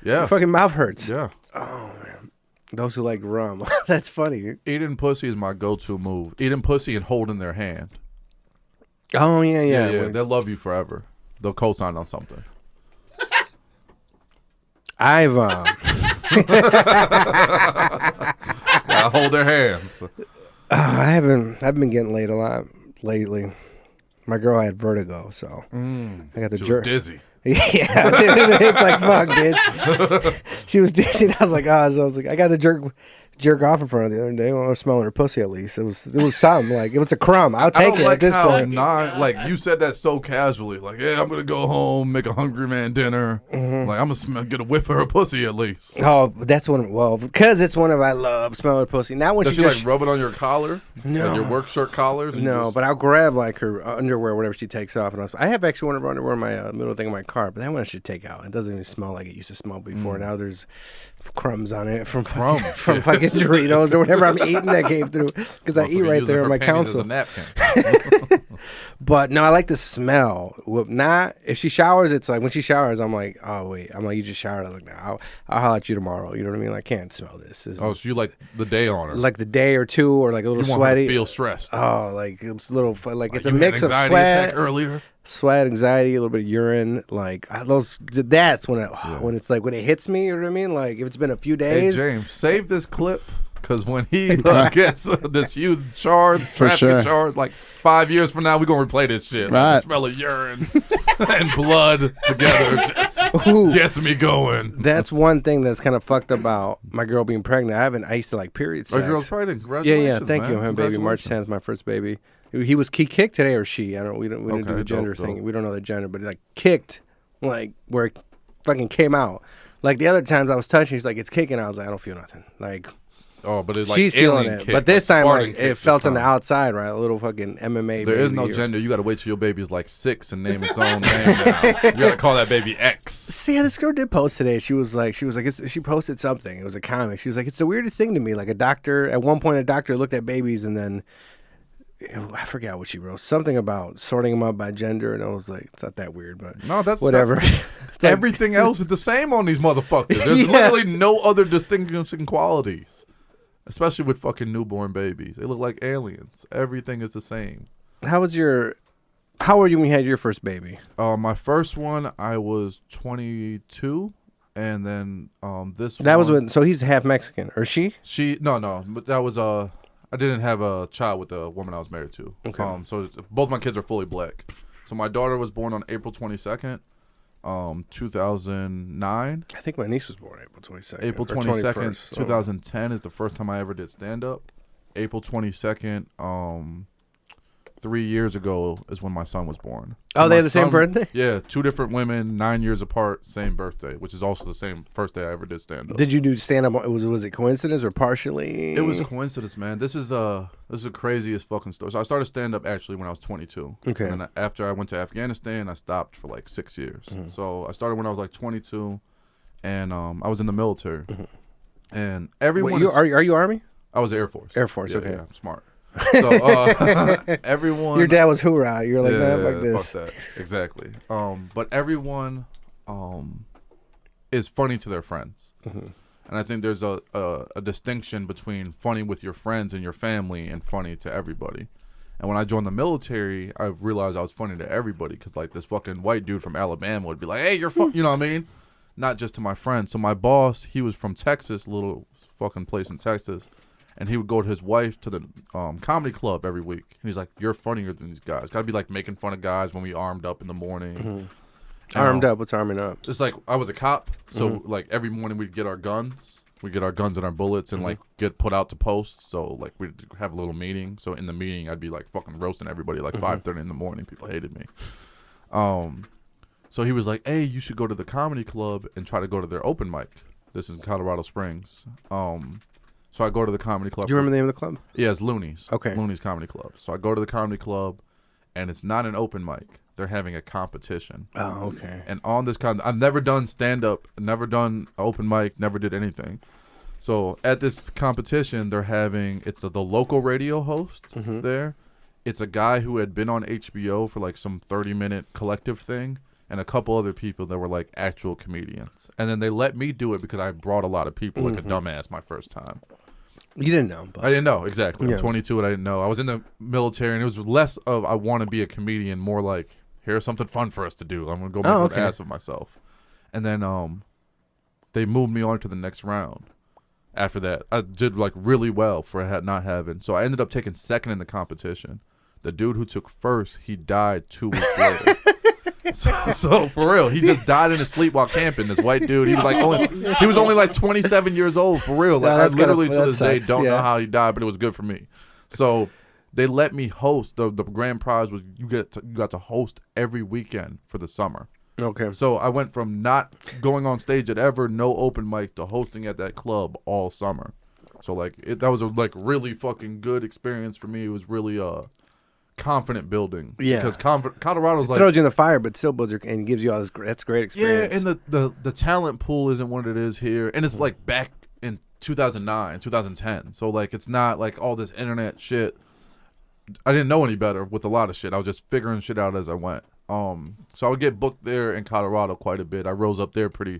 Yeah, your fucking mouth hurts. Yeah. Oh man, those who like rum, that's funny. Eating pussy is my go-to move. Eating pussy and holding their hand. Oh yeah. They'll love you forever. They'll co-sign on something. I've gotta hold their hands. I haven't been getting laid a lot lately. My girl had vertigo, so I got the jerk. Dizzy. Yeah, it's like fuck, bitch. She was dizzy, and I was like, so I was like, I got the jerk off in front of the other day. Well, I was smelling her pussy at least. It was something like it was a crumb. I'll take it at this point. Like you said that so casually, like yeah, I'm gonna go home, make a hungry man dinner. Like I'm gonna get a whiff of her pussy at least. Oh, that's because it's one of I love smelling her pussy. Not when does she like rub it on your collar? No, like your work shirt collars. No, but I'll grab like her underwear, whatever she takes off, and I have actually one of her underwear in my middle thing in my car, but that one I should take out. It doesn't even smell like it used to smell before. Now there's crumbs on it from fucking Doritos or whatever I'm eating that came through because I eat right there on my console. But no, I like the smell. Not if she showers, it's like when she showers, I'm like, oh wait, I'm like, you just showered. I'm like, no, I'll holler at you tomorrow. You know what I mean? I can't smell this. So you like the day on her, like the day or two, or like a little sweaty. Feel stressed. Oh, like it's a little like it's a mix of sweat. Earlier. Sweat, anxiety, a little bit of urine, like that's when it's like when it hits me, you know what I mean? Like if it's been a few days. Hey James, save this clip because when he gets this huge traffic charge, like 5 years from now, we're gonna replay this shit. Right. The smell of urine and blood together just gets me going. That's one thing that's kind of fucked about my girl being pregnant. I used to like period sex. My girl's pregnant. Congratulations. Yeah, thank you, baby. March 10th, my first baby. He kicked today or she. I don't. We didn't do the gender thing. We don't know the gender, but he like kicked, like where it fucking came out. Like the other times I was touching, he's like it's kicking. I was like I don't feel nothing. Like but it's like she's feeling it. Kick, but this time like it felt on the fine. outside, right? A little fucking MMA. There is no gender. You got to wait till your baby's like 6 and name its own name. Now. You got to call that baby X. See, this girl did post today. She posted something. It was a comic. She was like, it's the weirdest thing to me. Like at one point, a doctor looked at babies and then. I forgot what she wrote. Something about sorting them up by gender, and I was like, it's not that weird, but no, that's whatever. That's everything else is the same on these motherfuckers. There's literally no other distinguishing qualities, especially with fucking newborn babies. They look like aliens. Everything is the same. How were you when you had your first baby? My first one, I was 22, And then was when. So he's half Mexican, or she? No, but that was I didn't have a child with the woman I was married to. Okay. So both my kids are fully black. So my daughter was born on April 22nd, 2009. I think my niece was born April 22nd. April 22nd, 2010 is the first time I ever did stand up. April 22nd, 3 years ago is when my son was born. So they had the same birthday? Yeah, 2 different women, 9 years apart, same birthday, which is also the same first day I ever did stand up. Did you do stand up? Was it coincidence or partially? It was coincidence, man. This is the craziest fucking story. So I started stand up actually when I was 22. Okay. And then after I went to Afghanistan, I stopped for like 6 years. Mm-hmm. So I started when I was like 22, and I was in the military. Mm-hmm. And everyone. Wait, are you Army? I was Air Force. Air Force. Yeah, okay. Yeah, I'm smart. So everyone. Your dad was hoorah. You're like, nah, like this. Fuck that. Exactly. But everyone is funny to their friends, mm-hmm. and I think there's a distinction between funny with your friends and your family and funny to everybody. And when I joined the military, I realized I was funny to everybody because like this fucking white dude from Alabama would be like, "Hey, you're you know what I mean?" Not just to my friends. So my boss, he was from Texas, little fucking place in Texas. And he would go to his wife to the comedy club every week. And he's like, "You're funnier than these guys." Got to be like making fun of guys when we armed up in the morning. Mm-hmm. Armed up? What's arming up? It's like I was a cop. So like every morning we'd get our guns. We'd get our guns and our bullets and like get put out to post. So like we'd have a little meeting. So in the meeting, I'd be like fucking roasting everybody like 5:30 in the morning. People hated me. So he was like, "Hey, you should go to the comedy club and try to go to their open mic." This is in Colorado Springs. So I go to the comedy club. Do you remember the name of the club? Yeah, it's Looney's. Okay. Looney's Comedy Club. So I go to the comedy club, and it's not an open mic. They're having a competition. Oh, okay. And on this I've never done stand-up, never done open mic, never did anything. So at this competition, they're having, it's the local radio host there. It's a guy who had been on HBO for like some 30-minute collective thing, and a couple other people that were like actual comedians. And then they let me do it because I brought a lot of people like a dumbass my first time. You didn't know. But... I didn't know, exactly. Yeah. I'm 22 and I didn't know. I was in the military, and it was less of I want to be a comedian, more like, here's something fun for us to do. I'm going to go make an ass of myself. And then they moved me on to the next round. After that, I did like really well for not having. So I ended up taking second in the competition. The dude who took first, he died 2 weeks later. So for real, he just died in his sleep while camping. This white dude, he was only like 27 years old. For real, like I literally to this day don't know how he died, but it was good for me. So they let me host. The grand prize was you got to host every weekend for the summer. Okay. So I went from not going on stage at ever, no open mic, to hosting at that club all summer. So like that was a like really fucking good experience for me. It was really confident building. Yeah. Because Colorado's like throws you in the fire, but still builds and gives you all this. That's great experience. Yeah, and the talent pool isn't what it is here, and it's like back in 2009, 2010. So like it's not like all this internet shit. I didn't know any better with a lot of shit. I was just figuring shit out as I went. So I would get booked there in Colorado quite a bit. I rose up there pretty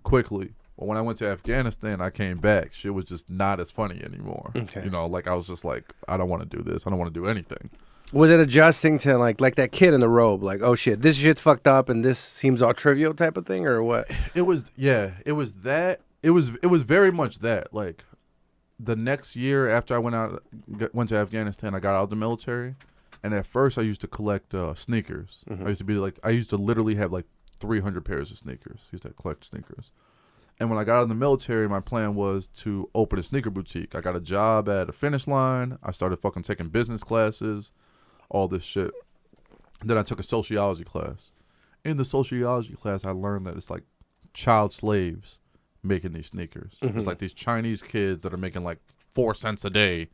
quickly. But when I went to Afghanistan, I came back. Shit was just not as funny anymore. Okay. You know, like I was just like, I don't want to do this. I don't want to do anything. Was it adjusting to like that kid in the robe? Like, oh shit, this shit's fucked up and this seems all trivial type of thing, or what? It was that. It was very much that. Like the next year after I went to Afghanistan, I got out of the military. And at first, I used to collect sneakers. I used to literally have like 300 pairs of sneakers. I used to collect sneakers. And when I got out of the military, my plan was to open a sneaker boutique. I got a job at a Finish Line. I started fucking taking business classes, all this shit. Then I took a sociology class. In the sociology class, I learned that it's like child slaves making these sneakers. It's like these Chinese kids that are making like 4 cents a day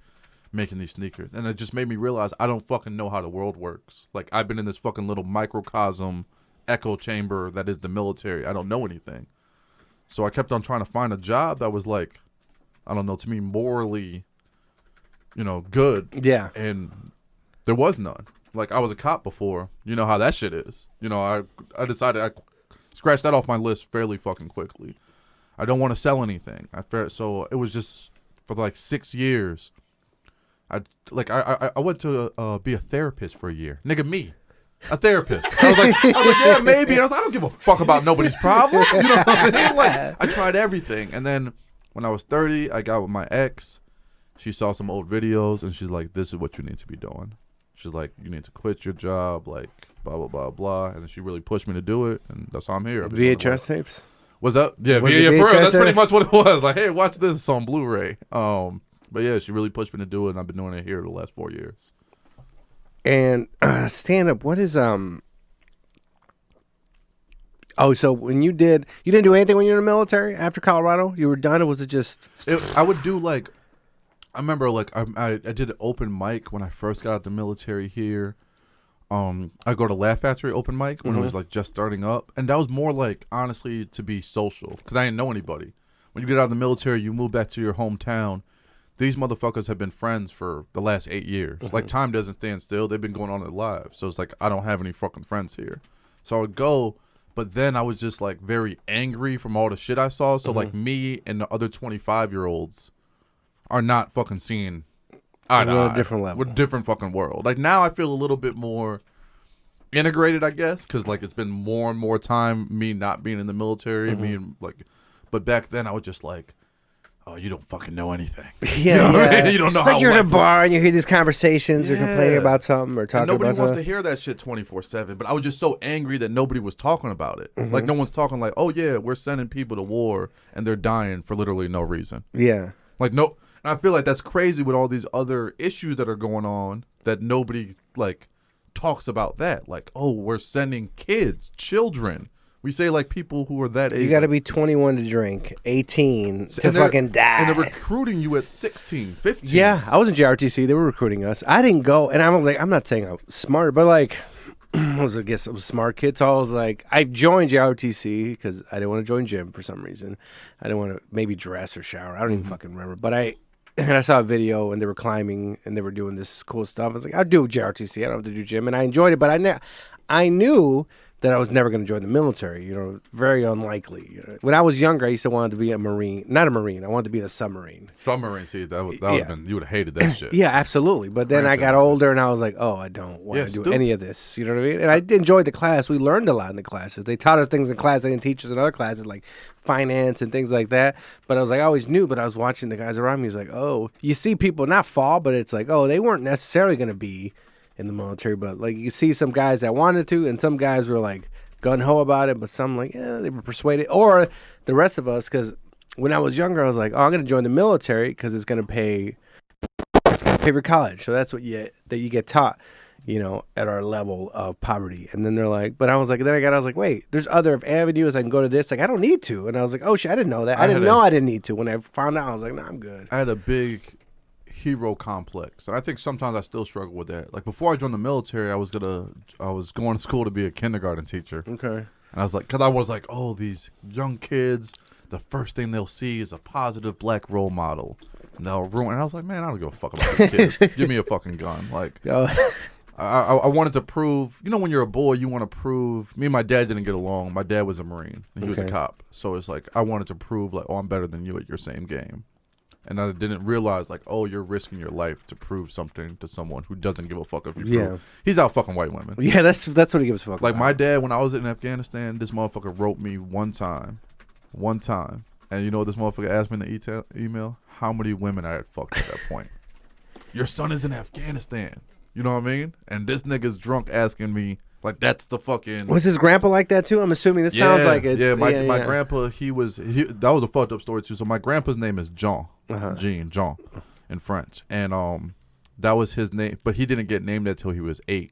making these sneakers. And it just made me realize I don't fucking know how the world works. Like I've been in this fucking little microcosm echo chamber that is the military. I don't know anything. So I kept on trying to find a job that was like, I don't know, to me morally, good. Yeah. And there was none. Like I was a cop before. You know how that shit is. I decided I scratched that off my list fairly fucking quickly. I don't want to sell anything. So it was just for like 6 years. I went to be a therapist for a year. Nigga, me. A therapist. I was like, yeah, maybe. I don't give a fuck about nobody's problems. You know what I mean? Like, I tried everything. And then when I was 30, I got with my ex. She saw some old videos, and she's like, this is what you need to be doing. She's like, you need to quit your job, like, blah, blah, blah, blah. And then she really pushed me to do it, and that's how I'm here. VHS tapes? What's up? Yeah, for real. That's pretty much what it was. Like, hey, watch this. It's on Blu-ray. But yeah, she really pushed me to do it, and I've been doing it here the last 4 years. And stand-up, what is... Oh, so when you didn't do anything when you were in the military after Colorado? You were done, or was it just... I would do, like... I remember, like, I did an open mic when I first got out of the military here. I go to Laugh Factory open mic when it was, like, just starting up. And that was more, like, honestly, to be social. Because I didn't know anybody. When you get out of the military, you move back to your hometown. These motherfuckers have been friends for the last 8 years. Like, time doesn't stand still. They've been going on their lives. So it's like, I don't have any fucking friends here. So I would go, but then I was just, like, very angry from all the shit I saw. So, like, me and the other 25-year-olds are not fucking seeing eye to eye. We're a different level. We're a different fucking world. Like, now I feel a little bit more integrated, I guess, because, like, it's been more and more time me not being in the military, but back then I was just like, oh, you don't fucking know anything. Yeah, you know what I mean? You don't know like how you're in a bar and you hear these conversations, you're complaining about something or talking and nobody about wants something. to hear that shit 24/7. But I was just so angry that nobody was talking about it. Like, no one's talking like, oh yeah, we're sending people to war and they're dying for literally no reason. Yeah. Like, no. And I feel like that's crazy with all these other issues that are going on that nobody, like, talks about that. Like, oh, we're sending children. We say, like, people who are that age. You got to be 21 to drink, 18 to fucking die. And they're recruiting you at 16, 15. Yeah, I was in JRTC. They were recruiting us. I didn't go. And I was like, I'm not saying I'm smart, but, like, I was a smart kid. So I was like, I joined JRTC because I didn't want to join gym for some reason. I didn't want to maybe dress or shower. I don't even fucking remember. But I saw a video and they were climbing and they were doing this cool stuff. I was like, I'll do JRTC. I don't have to do gym. And I enjoyed it. But I knew that I was never going to join the military. You know, very unlikely. You know? When I was younger, I used to want to be a Marine. Not a Marine. I wanted to be in a submarine. Submarine, see, that would have been, you would have hated that shit. Yeah, absolutely. But then I got older and I was like, oh, I don't want to do any of this. You know what I mean? And I enjoyed the class. We learned a lot in the classes. They taught us things in class they didn't teach us in other classes, like finance and things like that. But I was like, I always knew, but I was watching the guys around me. It's like, oh, you see people not fall, but it's like, oh, they weren't necessarily going to be in the military. But like you see some guys that wanted to, and some guys were like gun-ho about it, but some like, they were persuaded. Or the rest of us, because when I was younger, I was like, oh, I'm going to join the military because it's going to pay for college. So that's what you get taught, you know, at our level of poverty. And then they're like, but I was like, I was like, wait, there's other avenues I can go to this. Like, I don't need to. And I was like, oh shit, I didn't know that. I didn't know I didn't need to. When I found out, I was like, nah, I'm good. I had a big hero complex, and I think sometimes I still struggle with that. Like, before I joined the military, I was going to school to be a kindergarten teacher. Okay. And I was like, because I was like, oh, these young kids, the first thing they'll see is a positive black role model, and they'll ruin. And I was like, man, I don't give a fuck about these kids. Give me a fucking gun. Like, I wanted to prove, you know, when you're a boy, you want to prove. Me and my dad didn't get along. My dad was a Marine, and he was a cop. So it's like, I wanted to prove, like, oh, I'm better than you at your same game. And I didn't realize, like, oh, you're risking your life to prove something to someone who doesn't give a fuck if you prove. He's out fucking white women. Yeah, that's what he gives a fuck like, about. my dad, when I was in Afghanistan, this motherfucker wrote me one time. And you know what this motherfucker asked me in the email? How many women I had fucked at that point. Your son is in Afghanistan. You know what I mean? And this nigga's drunk asking me, like, that's the fucking... Was his grandpa like that, too? I'm assuming this sounds like it. Yeah, my grandpa, that was a fucked up story, too. So my grandpa's name is Jean. Jean, in French. And that was his name. But he didn't get named that till he was 8.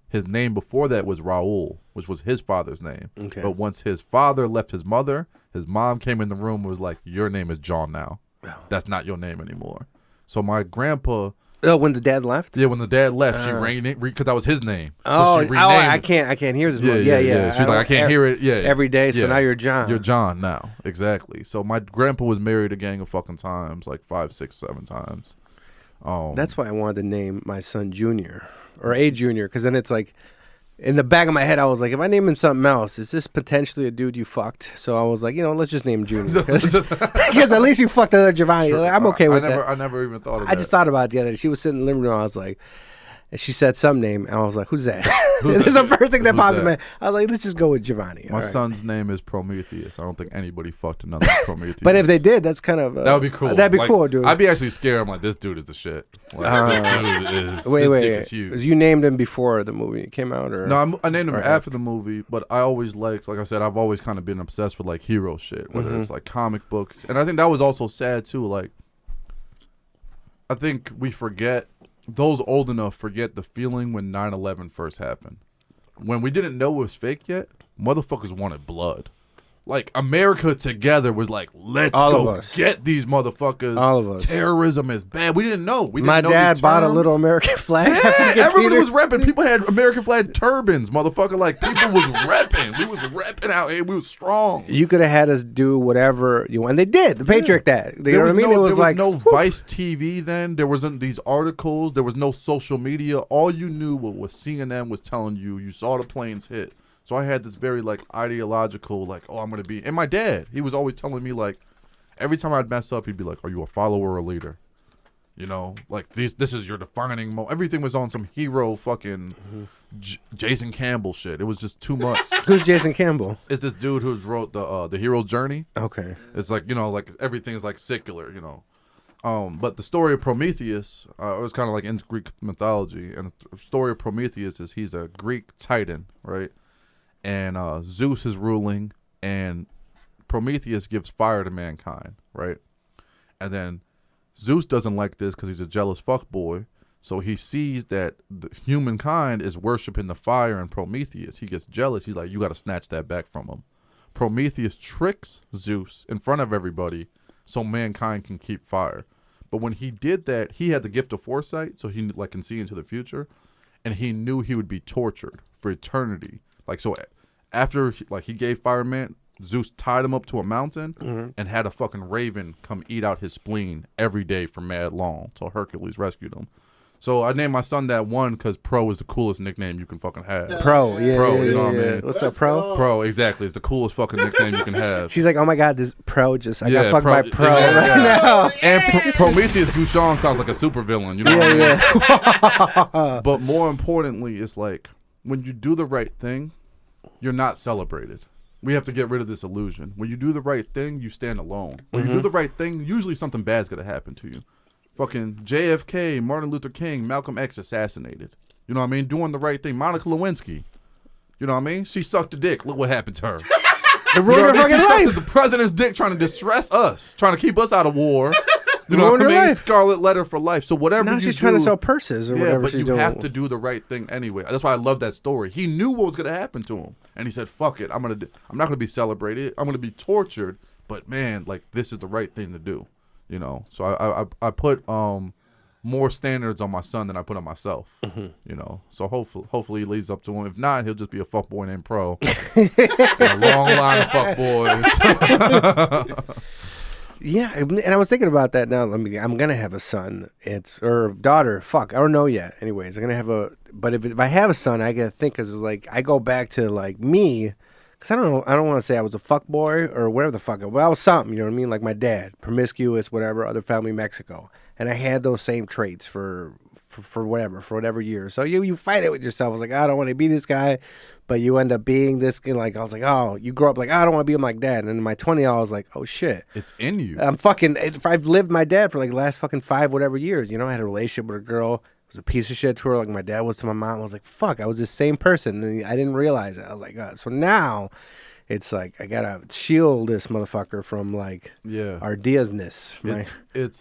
His name before that was Raoul, which was his father's name. Okay. But once his father left his mother, his mom came in the room and was like, your name is John now. That's not your name anymore. So my grandpa... Oh, when the dad left? Yeah, when the dad left, she renamed it because that was his name. Oh, so she I can't hear this. Yeah. She's like, I can't hear it. Yeah, every day. So now you're John. You're John now, exactly. So my grandpa was married a gang of fucking times, like 5, 6, 7 times. That's why I wanted to name my son Junior or A Junior, because then it's like, in the back of my head, I was like, if I name him something else, is this potentially a dude you fucked? So I was like, let's just name him Junior. Because at least you fucked another Giovanni. Sure. Like, I'm okay with that. I never even thought of that. I just thought about it the other day. She was sitting in the living room. I was like, And she said some name, and I was like, "Who's that?" This is the first thing that popped in my head. I was like, "Let's just go with Giovanni." My son's name is Prometheus. I don't think anybody fucked another Prometheus. But if they did, that's kind of that would be cool. That'd be cool, dude. I'd be actually scared. I'm like, this dude is the shit. Like, this dude is. Wait. Dick is huge. You named him before the movie came out, or no? I named him after the movie, but I always like I said, I've always kind of been obsessed with like hero shit, whether it's like comic books, and I think that was also sad too. Like, I think we forget. Those old enough forget the feeling when 9/11 first happened. When we didn't know it was fake yet, motherfuckers wanted blood. Like, America together was like, let's go get these motherfuckers. All of us. Terrorism is bad. We didn't know. My dad bought a little American flag. Yeah, everybody was repping. People had American flag turbans, motherfucker. Like, people was repping. We was repping out here. We was strong. You could have had us do whatever you want. And they did. The Patriot Act. You know what I mean? There was like no Vice TV then. There wasn't these articles. There was no social media. All you knew was CNN was telling you. You saw the planes hit. So I had this very, like, ideological, like, oh, I'm going to be... And my dad, he was always telling me, like, every time I'd mess up, he'd be like, are you a follower or a leader? You know, like, this is your defining moment. Everything was on some hero fucking Jason Campbell shit. It was just too much. Who's Jason Campbell? It's this dude who wrote the Hero's Journey. Okay. It's like, you know, like, everything is, like, secular, you know. But the story of Prometheus, it was kind of like in Greek mythology. And the story of Prometheus is he's a Greek titan, right? And Zeus is ruling, and Prometheus gives fire to mankind, right? And then Zeus doesn't like this because he's a jealous fuckboy, so he sees that the humankind is worshiping the fire in Prometheus. He gets jealous. He's like, you got to snatch that back from him. Prometheus tricks Zeus in front of everybody so mankind can keep fire. But when he did that, he had the gift of foresight, so he like can see into the future, and he knew he would be tortured for eternity. Like, so after, like, he gave Fireman, Zeus tied him up to a mountain and had a fucking raven come eat out his spleen every day for mad long till Hercules rescued him. So I named my son that one because Pro is the coolest nickname you can fucking have. Pro, yeah. Pro, you know what I mean? What's up, Pro? Pro, exactly. It's the coolest fucking nickname you can have. She's like, oh my God, this Pro just, I got fucked by Pro right now. And Prometheus Guichon sounds like a supervillain, you know what I mean? But more importantly, it's like, when you do the right thing, you're not celebrated. We have to get rid of this illusion. When you do the right thing, you stand alone. When you do the right thing, usually something bad's going to happen to you. Fucking JFK, Martin Luther King, Malcolm X assassinated. You know what I mean? Doing the right thing. Monica Lewinsky. You know what I mean? She sucked a dick. Look what happened to her. It ruined her fucking life. Sucked the president's dick trying to distress us. Trying to keep us out of war. You know what I mean? Scarlet letter for life. So whatever now you she's trying to sell purses or whatever but she's you doing. have to do the right thing anyway. That's why I love that story. He knew what was going to happen to him, and he said, "Fuck it, I'm not going to be celebrated. I'm going to be tortured. But man, like this is the right thing to do." You know. So I put more standards on my son than I put on myself. You know. So hopefully he leads up to him. If not, he'll just be a fuckboy named Pro. A long line of fuckboys. Yeah, and I was thinking about that now. I'm gonna have a son, or daughter. Fuck, I don't know yet. Anyways, I'm gonna have but if I have a son, I gotta think because it's like I go back to like me, because I don't know. I don't want to say I was a fuck boy or whatever the fuck. Well, I was something. You know what I mean? Like my dad, promiscuous, whatever. Other family, Mexico, and I had those same traits for whatever year. So you fight it with yourself. I was like, I don't want to be this guy, but you end up being this. Like I was like, oh, you grow up like, I don't want to be like dad. And in my 20s, I was like, oh shit, it's in you. I'm fucking. If I've lived my dad for like the last fucking 5 whatever years, you know, I had a relationship with a girl. It was a piece of shit to her, like my dad was to my mom. I was like, fuck, I was the same person, and I didn't realize it. I was like, God. So now, it's like I gotta shield this motherfucker from like our Diaz-ness. It's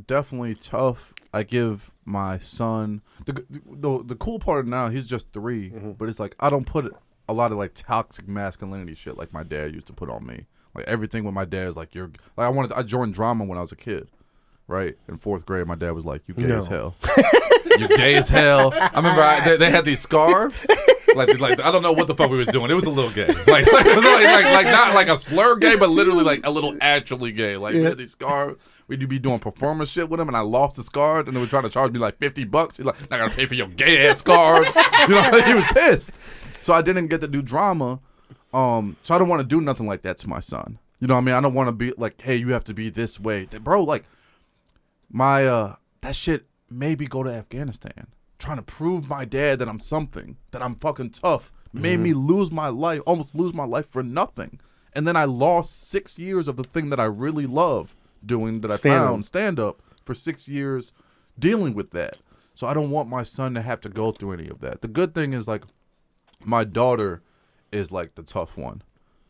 definitely tough. I give my son the cool part now. He's just 3, but it's like I don't put a lot of like toxic masculinity shit like my dad used to put on me. Like everything with my dad is like I joined drama when I was a kid, right? In 4th grade, my dad was like, "You gay as hell. You gay as hell." I remember they had these scarves. Like I don't know what the fuck we was doing. It was a little gay, like not like a slur gay, but literally like a little actually gay. Like we had these scarves. We'd be doing performance shit with him, and I lost the scarves, and they were trying to charge me like $50. He's like, "I gotta pay for your gay ass scarves." You know, he was pissed. So I didn't get to do drama. So I don't want to do nothing like that to my son. You know what I mean? I don't want to be like, "Hey, you have to be this way, bro." Like my that shit made me go to Afghanistan. trying to prove my dad that I'm something, that I'm fucking tough, made me lose my life, almost lose my life for nothing. And then I lost 6 years of the thing that I really love doing, that I found stand up for 6 years dealing with that. So I don't want my son to have to go through any of that. The good thing is, like, my daughter is like the tough one.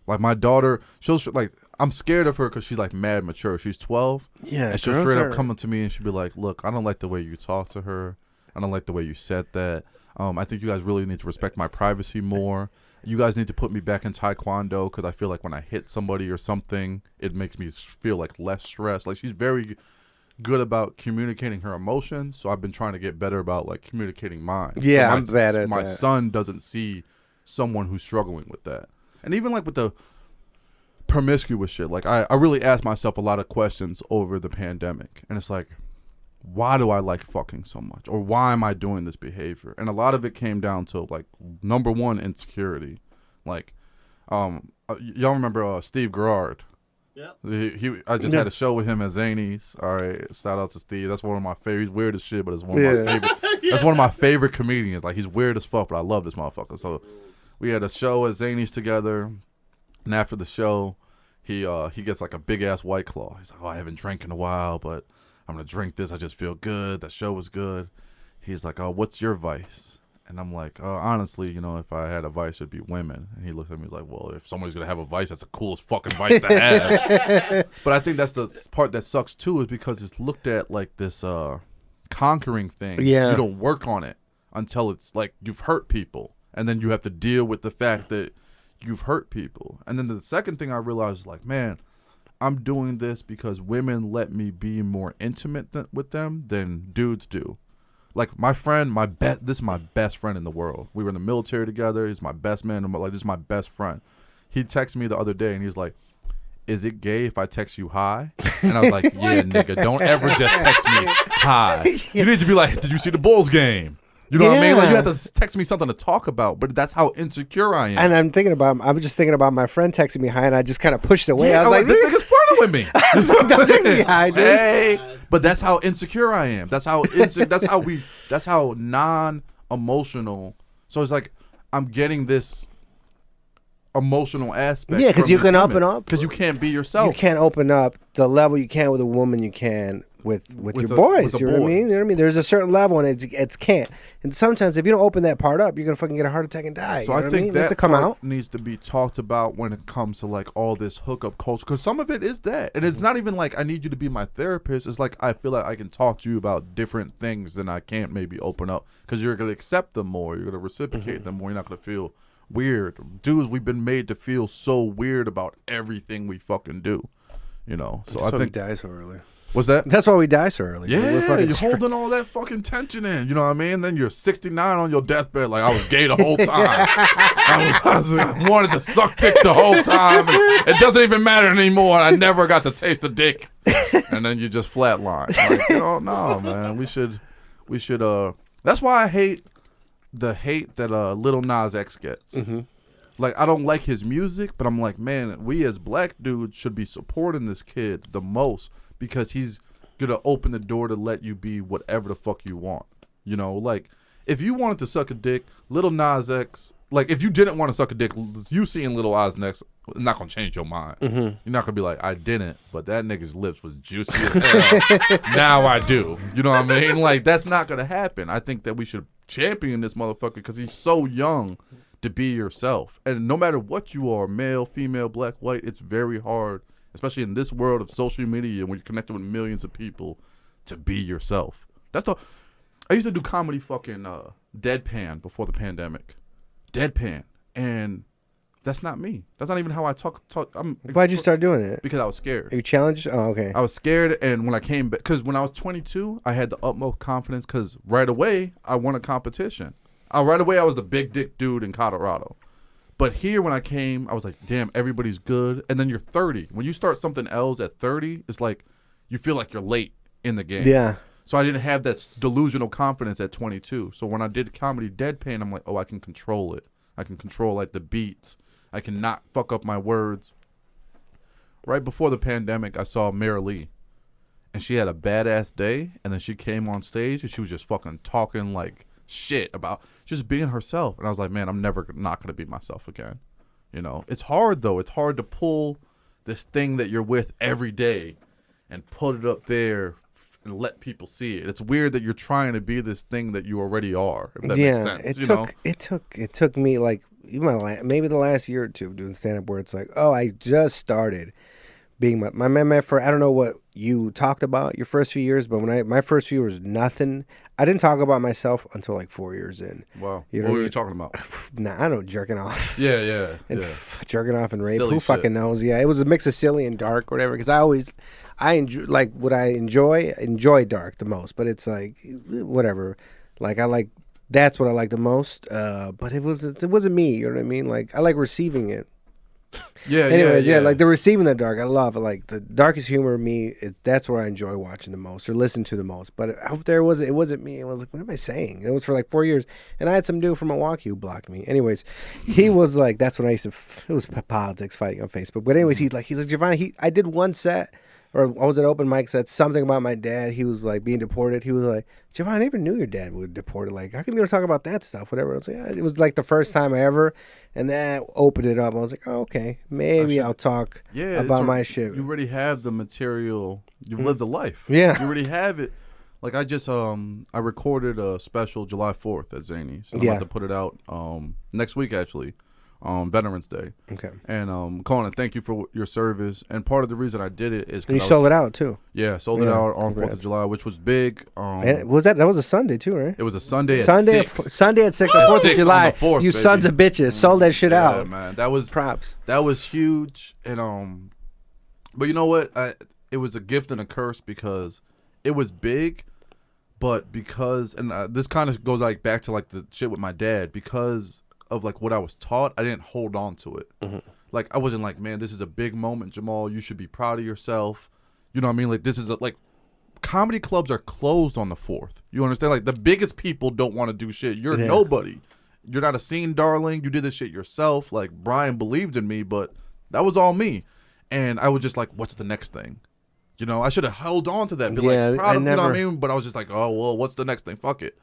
Like, my daughter, she'll like, I'm scared of her because she's like mad mature. She's 12. Yeah. And she'll straight up come to me and she'll be like, look, I don't like the way you talk to her. I don't like the way you said that. I think you guys really need to respect my privacy more. You guys need to put me back in Taekwondo because I feel like when I hit somebody or something, it makes me feel like less stress. Like, she's very good about communicating her emotions, so I've been trying to get better about like communicating mine. Yeah, so I'm bad at my that. son doesn't see someone who's struggling with that. And even like with the promiscuous shit, like I really asked myself a lot of questions over the pandemic, and it's like, why do I like fucking so much, or why am I doing this behavior? And a lot of it came down to like, number one, insecurity. Like, y'all remember Steve Gerrard? Yeah. I just had a show with him at Zanies. All right, shout out to Steve. That's one of my favorite. He's weird as shit, but it's one of my favorite. That's one of my favorite comedians. Like, he's weird as fuck, but I love this motherfucker. So we had a show at Zanies together, and after the show, he gets like a big ass White Claw. He's like, oh, I haven't drank in a while, but I'm going to drink this. I just feel good. That show was good. He's like, oh, what's your vice? And I'm like, honestly, you know, if I had a vice, it'd be women. And he looks at me, he's like, well, if somebody's going to have a vice, that's the coolest fucking vice to have. But I think that's the part that sucks, too, is because it's looked at like this conquering thing. Yeah. You don't work on it until it's like you've hurt people. And then you have to deal with the fact that you've hurt people. And then the second thing I realized is like, man, I'm doing this because women let me be more intimate with them than dudes do. Like, my friend, this is my best friend in the world. We were in the military together. He's my best man. I'm like, this is my best friend. He texted me the other day, and he was like, is it gay if I text you hi? And I was like, yeah, nigga, don't ever just text me hi. You need to be like, did you see the Bulls game? You know what I mean? Like, you have to text me something to talk about, but that's how insecure I am. And I'm just thinking about my friend texting me hi, and I just kind of pushed it away. Yeah, I was like, this nigga's flirting with me. don't text me hi, dude. Hey, but that's how insecure I am. That's how that's how non-emotional. So it's like, I'm getting this emotional aspect. Yeah, because you can open up. Because you can't be yourself. You can't open up the level you can with a woman. You can with your boys. You know what I mean? You know what I mean? There's a certain level, and it's can't. And sometimes if you don't open that part up, you're gonna fucking get a heart attack and die. So you know I think I mean? that come part out. needs to be talked about when it comes to like all this hookup culture, because some of it is that, and it's not even like I need you to be my therapist. It's like I feel like I can talk to you about different things than I can't maybe open up, because you're gonna accept them more, you're gonna reciprocate them more, you're not gonna feel weird. Dudes, we've been made to feel so weird about everything we fucking do, you know. So I think we die so early. What's that? That's why we die so early. Yeah, you're holding all that fucking tension in. You know what I mean? Then you're 69 on your deathbed, like, I was gay the whole time. I wanted to suck dick the whole time. And it doesn't even matter anymore. I never got to taste the dick. And then you just flatline. Like, you know, no, man. We should. That's why I hate the hate that Lil Nas X gets. Mm-hmm. Like, I don't like his music, but I'm like, man, we as black dudes should be supporting this kid the most, because he's gonna open the door to let you be whatever the fuck you want. You know, like, if you wanted to suck a dick, Lil Nas X, like, if you didn't want to suck a dick, you seeing Lil Nas X not gonna change your mind. Mm-hmm. You're not gonna be like, I didn't, but that nigga's lips was juicy as hell. Now I do. You know what I mean? Like, that's not gonna happen. I think that we should champion this motherfucker because he's so young to be yourself. And no matter what you are, male, female, black, white, it's very hard, especially in this world of social media when you're connected with millions of people, to be yourself. I used to do comedy fucking deadpan before the pandemic. Deadpan. And that's not me. That's not even how I talk. Why'd you start doing it? Because I was scared. Are you challenged? Oh, okay. I was scared, and when I came back, because when I was 22, I had the utmost confidence, because right away, I won a competition. Right away, I was the big dick dude in Colorado. But here, when I came, I was like, damn, everybody's good. And then you're 30. When you start something else at 30, it's like you feel like you're late in the game. Yeah. So I didn't have that delusional confidence at 22. So when I did comedy deadpan, I'm like, oh, I can control it. I can control, like, the beats. I can not fuck up my words. Right before the pandemic, I saw Mary Lee. And she had a badass day. And then she came on stage and she was just fucking talking like shit about just being herself. And I was like, man, I'm never not going to be myself again. You know, it's hard though. It's hard to pull this thing that you're with every day and put it up there and let people see it. It's weird that you're trying to be this thing that you already are. If that makes sense. It took me like even maybe the last year or two of doing stand up where it's like, oh, I just started being my for I don't know what you talked about your first few years, but when my first few years nothing. I didn't talk about myself until like 4 years in. Wow. You know what were you talking about? Nah, I don't know, jerking off. Yeah. Jerking off and rape. Silly Who fucking knows? Yeah, it was a mix of silly and dark, whatever. Because I enjoy like what I enjoy dark the most. But it's like whatever. Like that's what I like the most. But it wasn't me. You know what I mean? Like I like receiving it. Anyways, like the receiving the dark, I love it. Like the darkest humor of me, that's where I enjoy watching the most or listen to the most. But out there, it wasn't me. It was like, what am I saying? It was for like 4 years, and I had some dude from Milwaukee who blocked me. Anyways, he was like, that's when I used to. It was politics fighting on Facebook. But anyways, he's like, Giovanni, I did one set. Or I was at open mic, said something about my dad. He was like being deported. He was like, Giovanni, I never knew your dad was deported. Like, how come you don't talk about that stuff? Whatever. I was like, it was like the first time I ever, and that opened it up. I was like, oh, okay, maybe I'll talk about my shit. You already have the material. You've lived the life. Yeah. You already have it. Like I just I recorded a special July 4th at Zanies. I'm about to put it out next week actually. Veterans Day. Okay. And Conan, thank you for your service. And part of the reason I did it is because you sold it out too. Yeah, sold it out on 4th of July, which was big. And that was a Sunday too, right? It was a Sunday at 6. Sunday at 6 on 4th of July. On the 4th, you baby. Sons of bitches sold that shit out. Yeah, man. That was props. That was huge. And but you know what? It was a gift and a curse because it was big, but because this kind of goes like back to like the shit with my dad because of like what I was taught, I didn't hold on to it. Mm-hmm. Like I wasn't like, man, this is a big moment, Jamal. You should be proud of yourself. You know what I mean? Like this is like comedy clubs are closed on the 4th. You understand? Like the biggest people don't want to do shit. You're nobody. You're not a scene darling. You did this shit yourself. Like Brian believed in me, but that was all me. And I was just like, what's the next thing? You know, I should have held on to that. Be like proud of, you know what I mean? But I was just like, oh well, what's the next thing? Fuck it.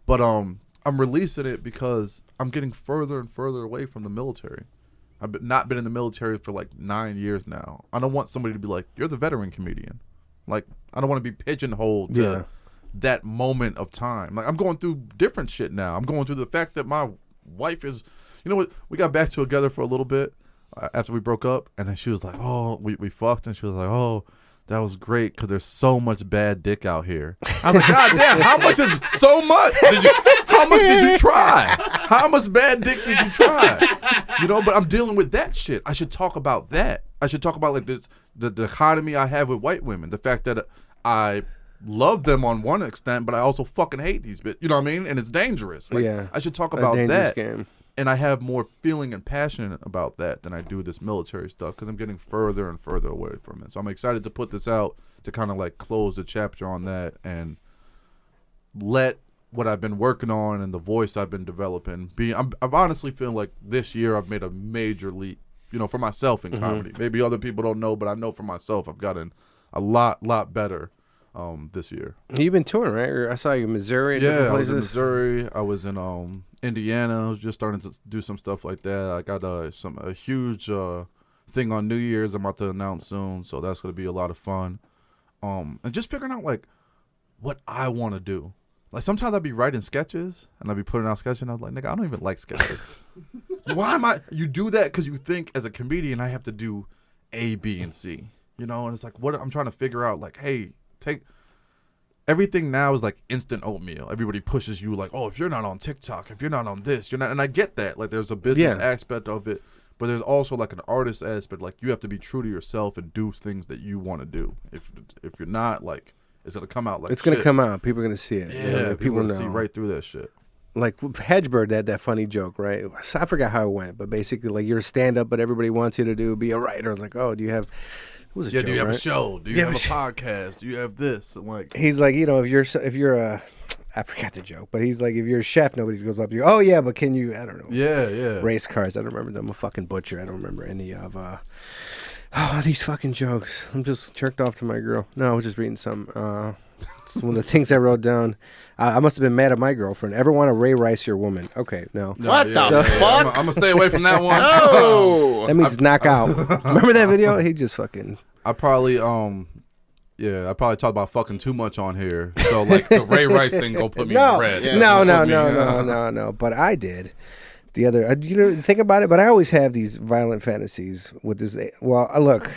But I'm releasing it because I'm getting further and further away from the military. I've not been in the military for like 9 years now. I don't want somebody to be like, you're the veteran comedian. Like, I don't want to be pigeonholed to that moment of time. Like, I'm going through different shit now. I'm going through the fact that my wife is, you know what, we got back together for a little bit after we broke up. And then she was like, oh, we fucked. And she was like, oh, that was great because there's so much bad dick out here. I was like, God damn, how much is so much? How much did you try? How much bad dick did you try? You know, but I'm dealing with that shit. I should talk about that. I should talk about like this, the dichotomy I have with white women. The fact that I love them on one extent, but I also fucking hate these bitches. You know what I mean? And it's dangerous. Like, I should talk about that. Game. And I have more feeling and passion about that than I do this military stuff because I'm getting further and further away from it. So I'm excited to put this out to kind of like close the chapter on that and let what I've been working on and the voice I've been developing be. I'm honestly feeling like this year I've made a major leap, you know, for myself in comedy. Maybe other people don't know, but I know for myself I've gotten a lot better this year. You've been touring, right? I saw you in Missouri. Yeah, I was in Missouri. I was in Indiana. I was just starting to do some stuff like that. I got a huge thing on New Year's I'm about to announce soon, so that's going to be a lot of fun. And just figuring out like what I want to do. Like sometimes I'd be writing sketches and I'd be putting out sketches and I was like, nigga, I don't even like sketches. Why am I? You do that because you think as a comedian I have to do A, B, and C. You know, and it's like what I'm trying to figure out. Like, hey, everything now is like instant oatmeal. Everybody pushes you like, oh, if you're not on TikTok, if you're not on this, you're not. And I get that. Like there's a business aspect of it, but there's also like an artist aspect. Like you have to be true to yourself and do things that you want to do. If you're not, like it's gonna come out like it's gonna come out. People are gonna see it. Yeah, people are gonna see right through that shit. Like Hedgebird had that funny joke, right? I forgot how it went, but basically like you're a stand-up, but everybody wants you to be a writer. I was like, oh, do you have? It was a joke, do you have right? a show? Do you have a podcast? Do you have this? And like he's like, you know, if you're a, I forgot the joke, but he's like, if you're a chef, nobody goes up to you. Oh yeah, but can you? I don't know. Yeah. Race cars. I don't remember them. I'm a fucking butcher. I don't remember any of. Oh, these fucking jokes. I'm just jerked off to my girl. No, I was just reading some one of the things I wrote down. I must have been mad at my girlfriend. Ever want to Ray Rice your woman? Okay, no. What the fuck? I'm going to stay away from that one. Oh! That means knock out. Remember that video? He just fucking... I probably talked about fucking too much on here. So, like, the Ray Rice thing gonna put me in red. Yeah. No. But I did. The other... think about it, but I always have these violent fantasies with this... Well, look...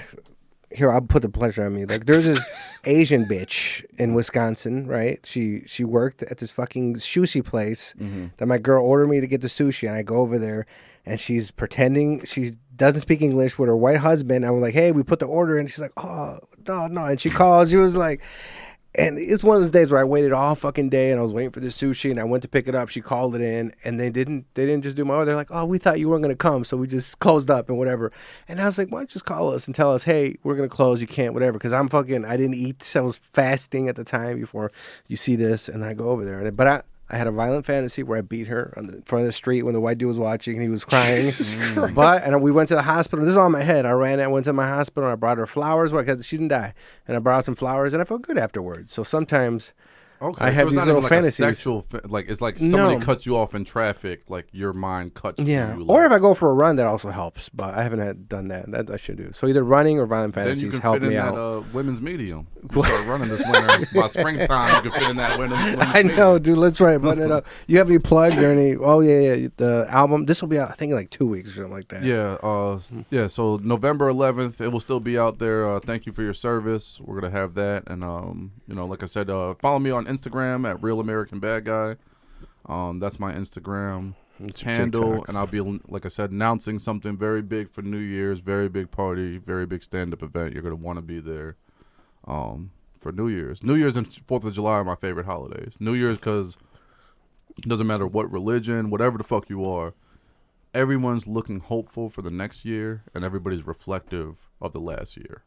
Here, I'll put the pleasure on me. Like, there's this Asian bitch in Wisconsin, right? She worked at this fucking sushi place that my girl ordered me to get the sushi, and I go over there, and she's pretending she doesn't speak English with her white husband. I'm like, hey, we put the order in. She's like, oh, no. And she calls. She was like... And it's one of those days where I waited all fucking day and I was waiting for the sushi and I went to pick it up. She called it in and they didn't just do my order. They're like, oh, we thought you weren't going to come. So we just closed up and whatever. And I was like, why don't you just call us and tell us, hey, we're going to close. You can't, whatever. Because I didn't eat. I was fasting at the time before you see this. And I go over there. But I had a violent fantasy where I beat her on the front of the street when the white dude was watching and he was crying. And we went to the hospital. This is all in my head. I went to my hospital and I brought her flowers because she didn't die. And I brought her some flowers and I felt good afterwards. So sometimes I have these little fantasies. It's like somebody cuts you off in traffic, like your mind cuts you. Like, or if I go for a run, that also helps. But I haven't done that. That I should do. So either running or violent fantasies help me out. Then you can fit in that women's medium. You start running this winter. By springtime, you can fit in that women's I know, dude. Let's try it. Button it up. You have any plugs or any? Oh yeah. The album. This will be out, I think, in like 2 weeks or something like that. Yeah. So November 11th, it will still be out there. Thank you for your service. We're gonna have that, and like I said, follow me on Instagram at Real American Bad Guy. That's my Instagram handle, TikTok. And I'll be, like I said, announcing something very big for New Year's. Very big party, very big stand-up event. You're gonna want to be there for New Year's. New Year's and 4th of July are my favorite holidays. New Year's because it doesn't matter what religion, whatever the fuck you are, everyone's looking hopeful for the next year, and everybody's reflective of the last year.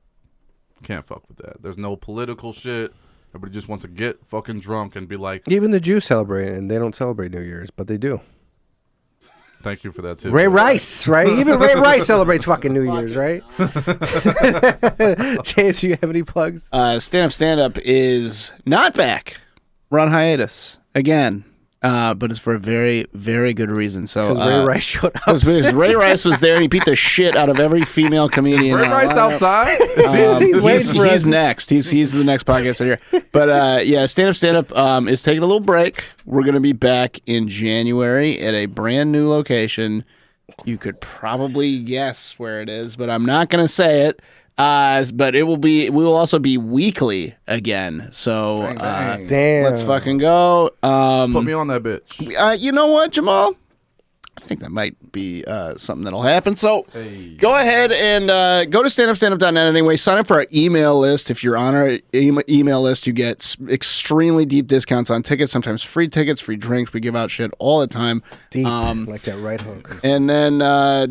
Can't fuck with that. There's no political shit. Everybody just wants to get fucking drunk and be like... Even the Jews celebrate it, and they don't celebrate New Year's, but they do. Thank you for that tip. Ray Rice, right? Even Ray Rice celebrates fucking New Year's, right? James, do you have any plugs? Stand Up is not back. We're on hiatus again. But it's for a very, very good reason. So because Ray Rice showed up. Because Ray Rice was there and he beat the shit out of every female comedian. Ray Rice outside? He's next. He's the next podcast here. But Stand Up is taking a little break. We're going to be back in January at a brand new location. You could probably guess where it is, but I'm not going to say it. But we will also be weekly again. So damn, let's fucking go. Put me on that bitch. You know what, Jamal? I think that might be something that'll happen. So go ahead and go to standup.net anyway. Sign up for our email list. If you're on our email list, you get extremely deep discounts on tickets, sometimes free tickets, free drinks. We give out shit all the time. Deep, like that right hook. And then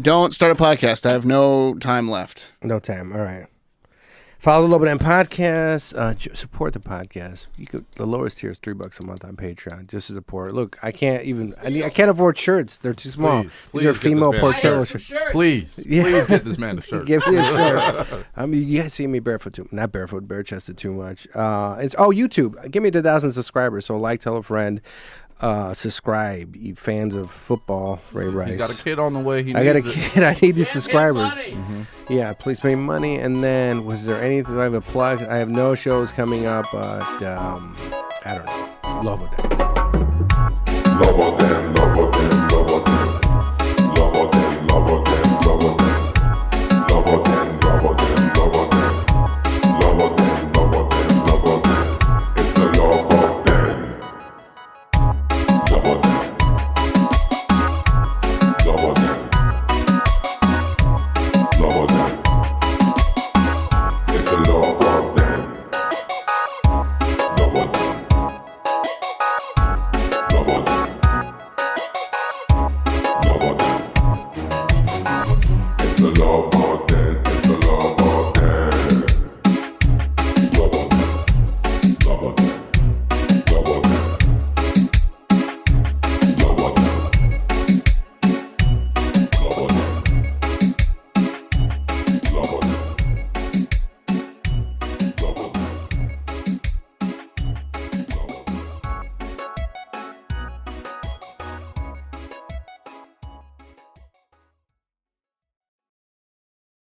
don't start a podcast. I have no time left. No time. All right. Follow the Lobo podcast. Support the podcast. The lowest tier is $3 a month on Patreon just to support. Look, I can't afford shirts. They're too small. These are female Portillo shirts. Please get this man a shirt. Give me a shirt. You guys see me not barefoot, bare chested too much. It's YouTube. Give me 1,000 subscribers. So tell a friend. Subscribe, you fans of football. Ray Rice. He's got a kid on the way. I got a kid. I need these subscribers. Yeah, please pay money. And then, was there anything? Do I have a plug? I have no shows coming up. But I don't know. Lobo Den. Lobo Den. Lobo Den. Lobo Den. Lobo Den. Lobo Den. Lobo Den. Lobo Den. Lobo Den. Lobo Den. Lobo Den. Lobo Den. Lobo Den. It's the Lobo Den. Lobo Den. Lobo Den. Lobo Den. It's the Lobo Den. Lobo Den. Lobo Den.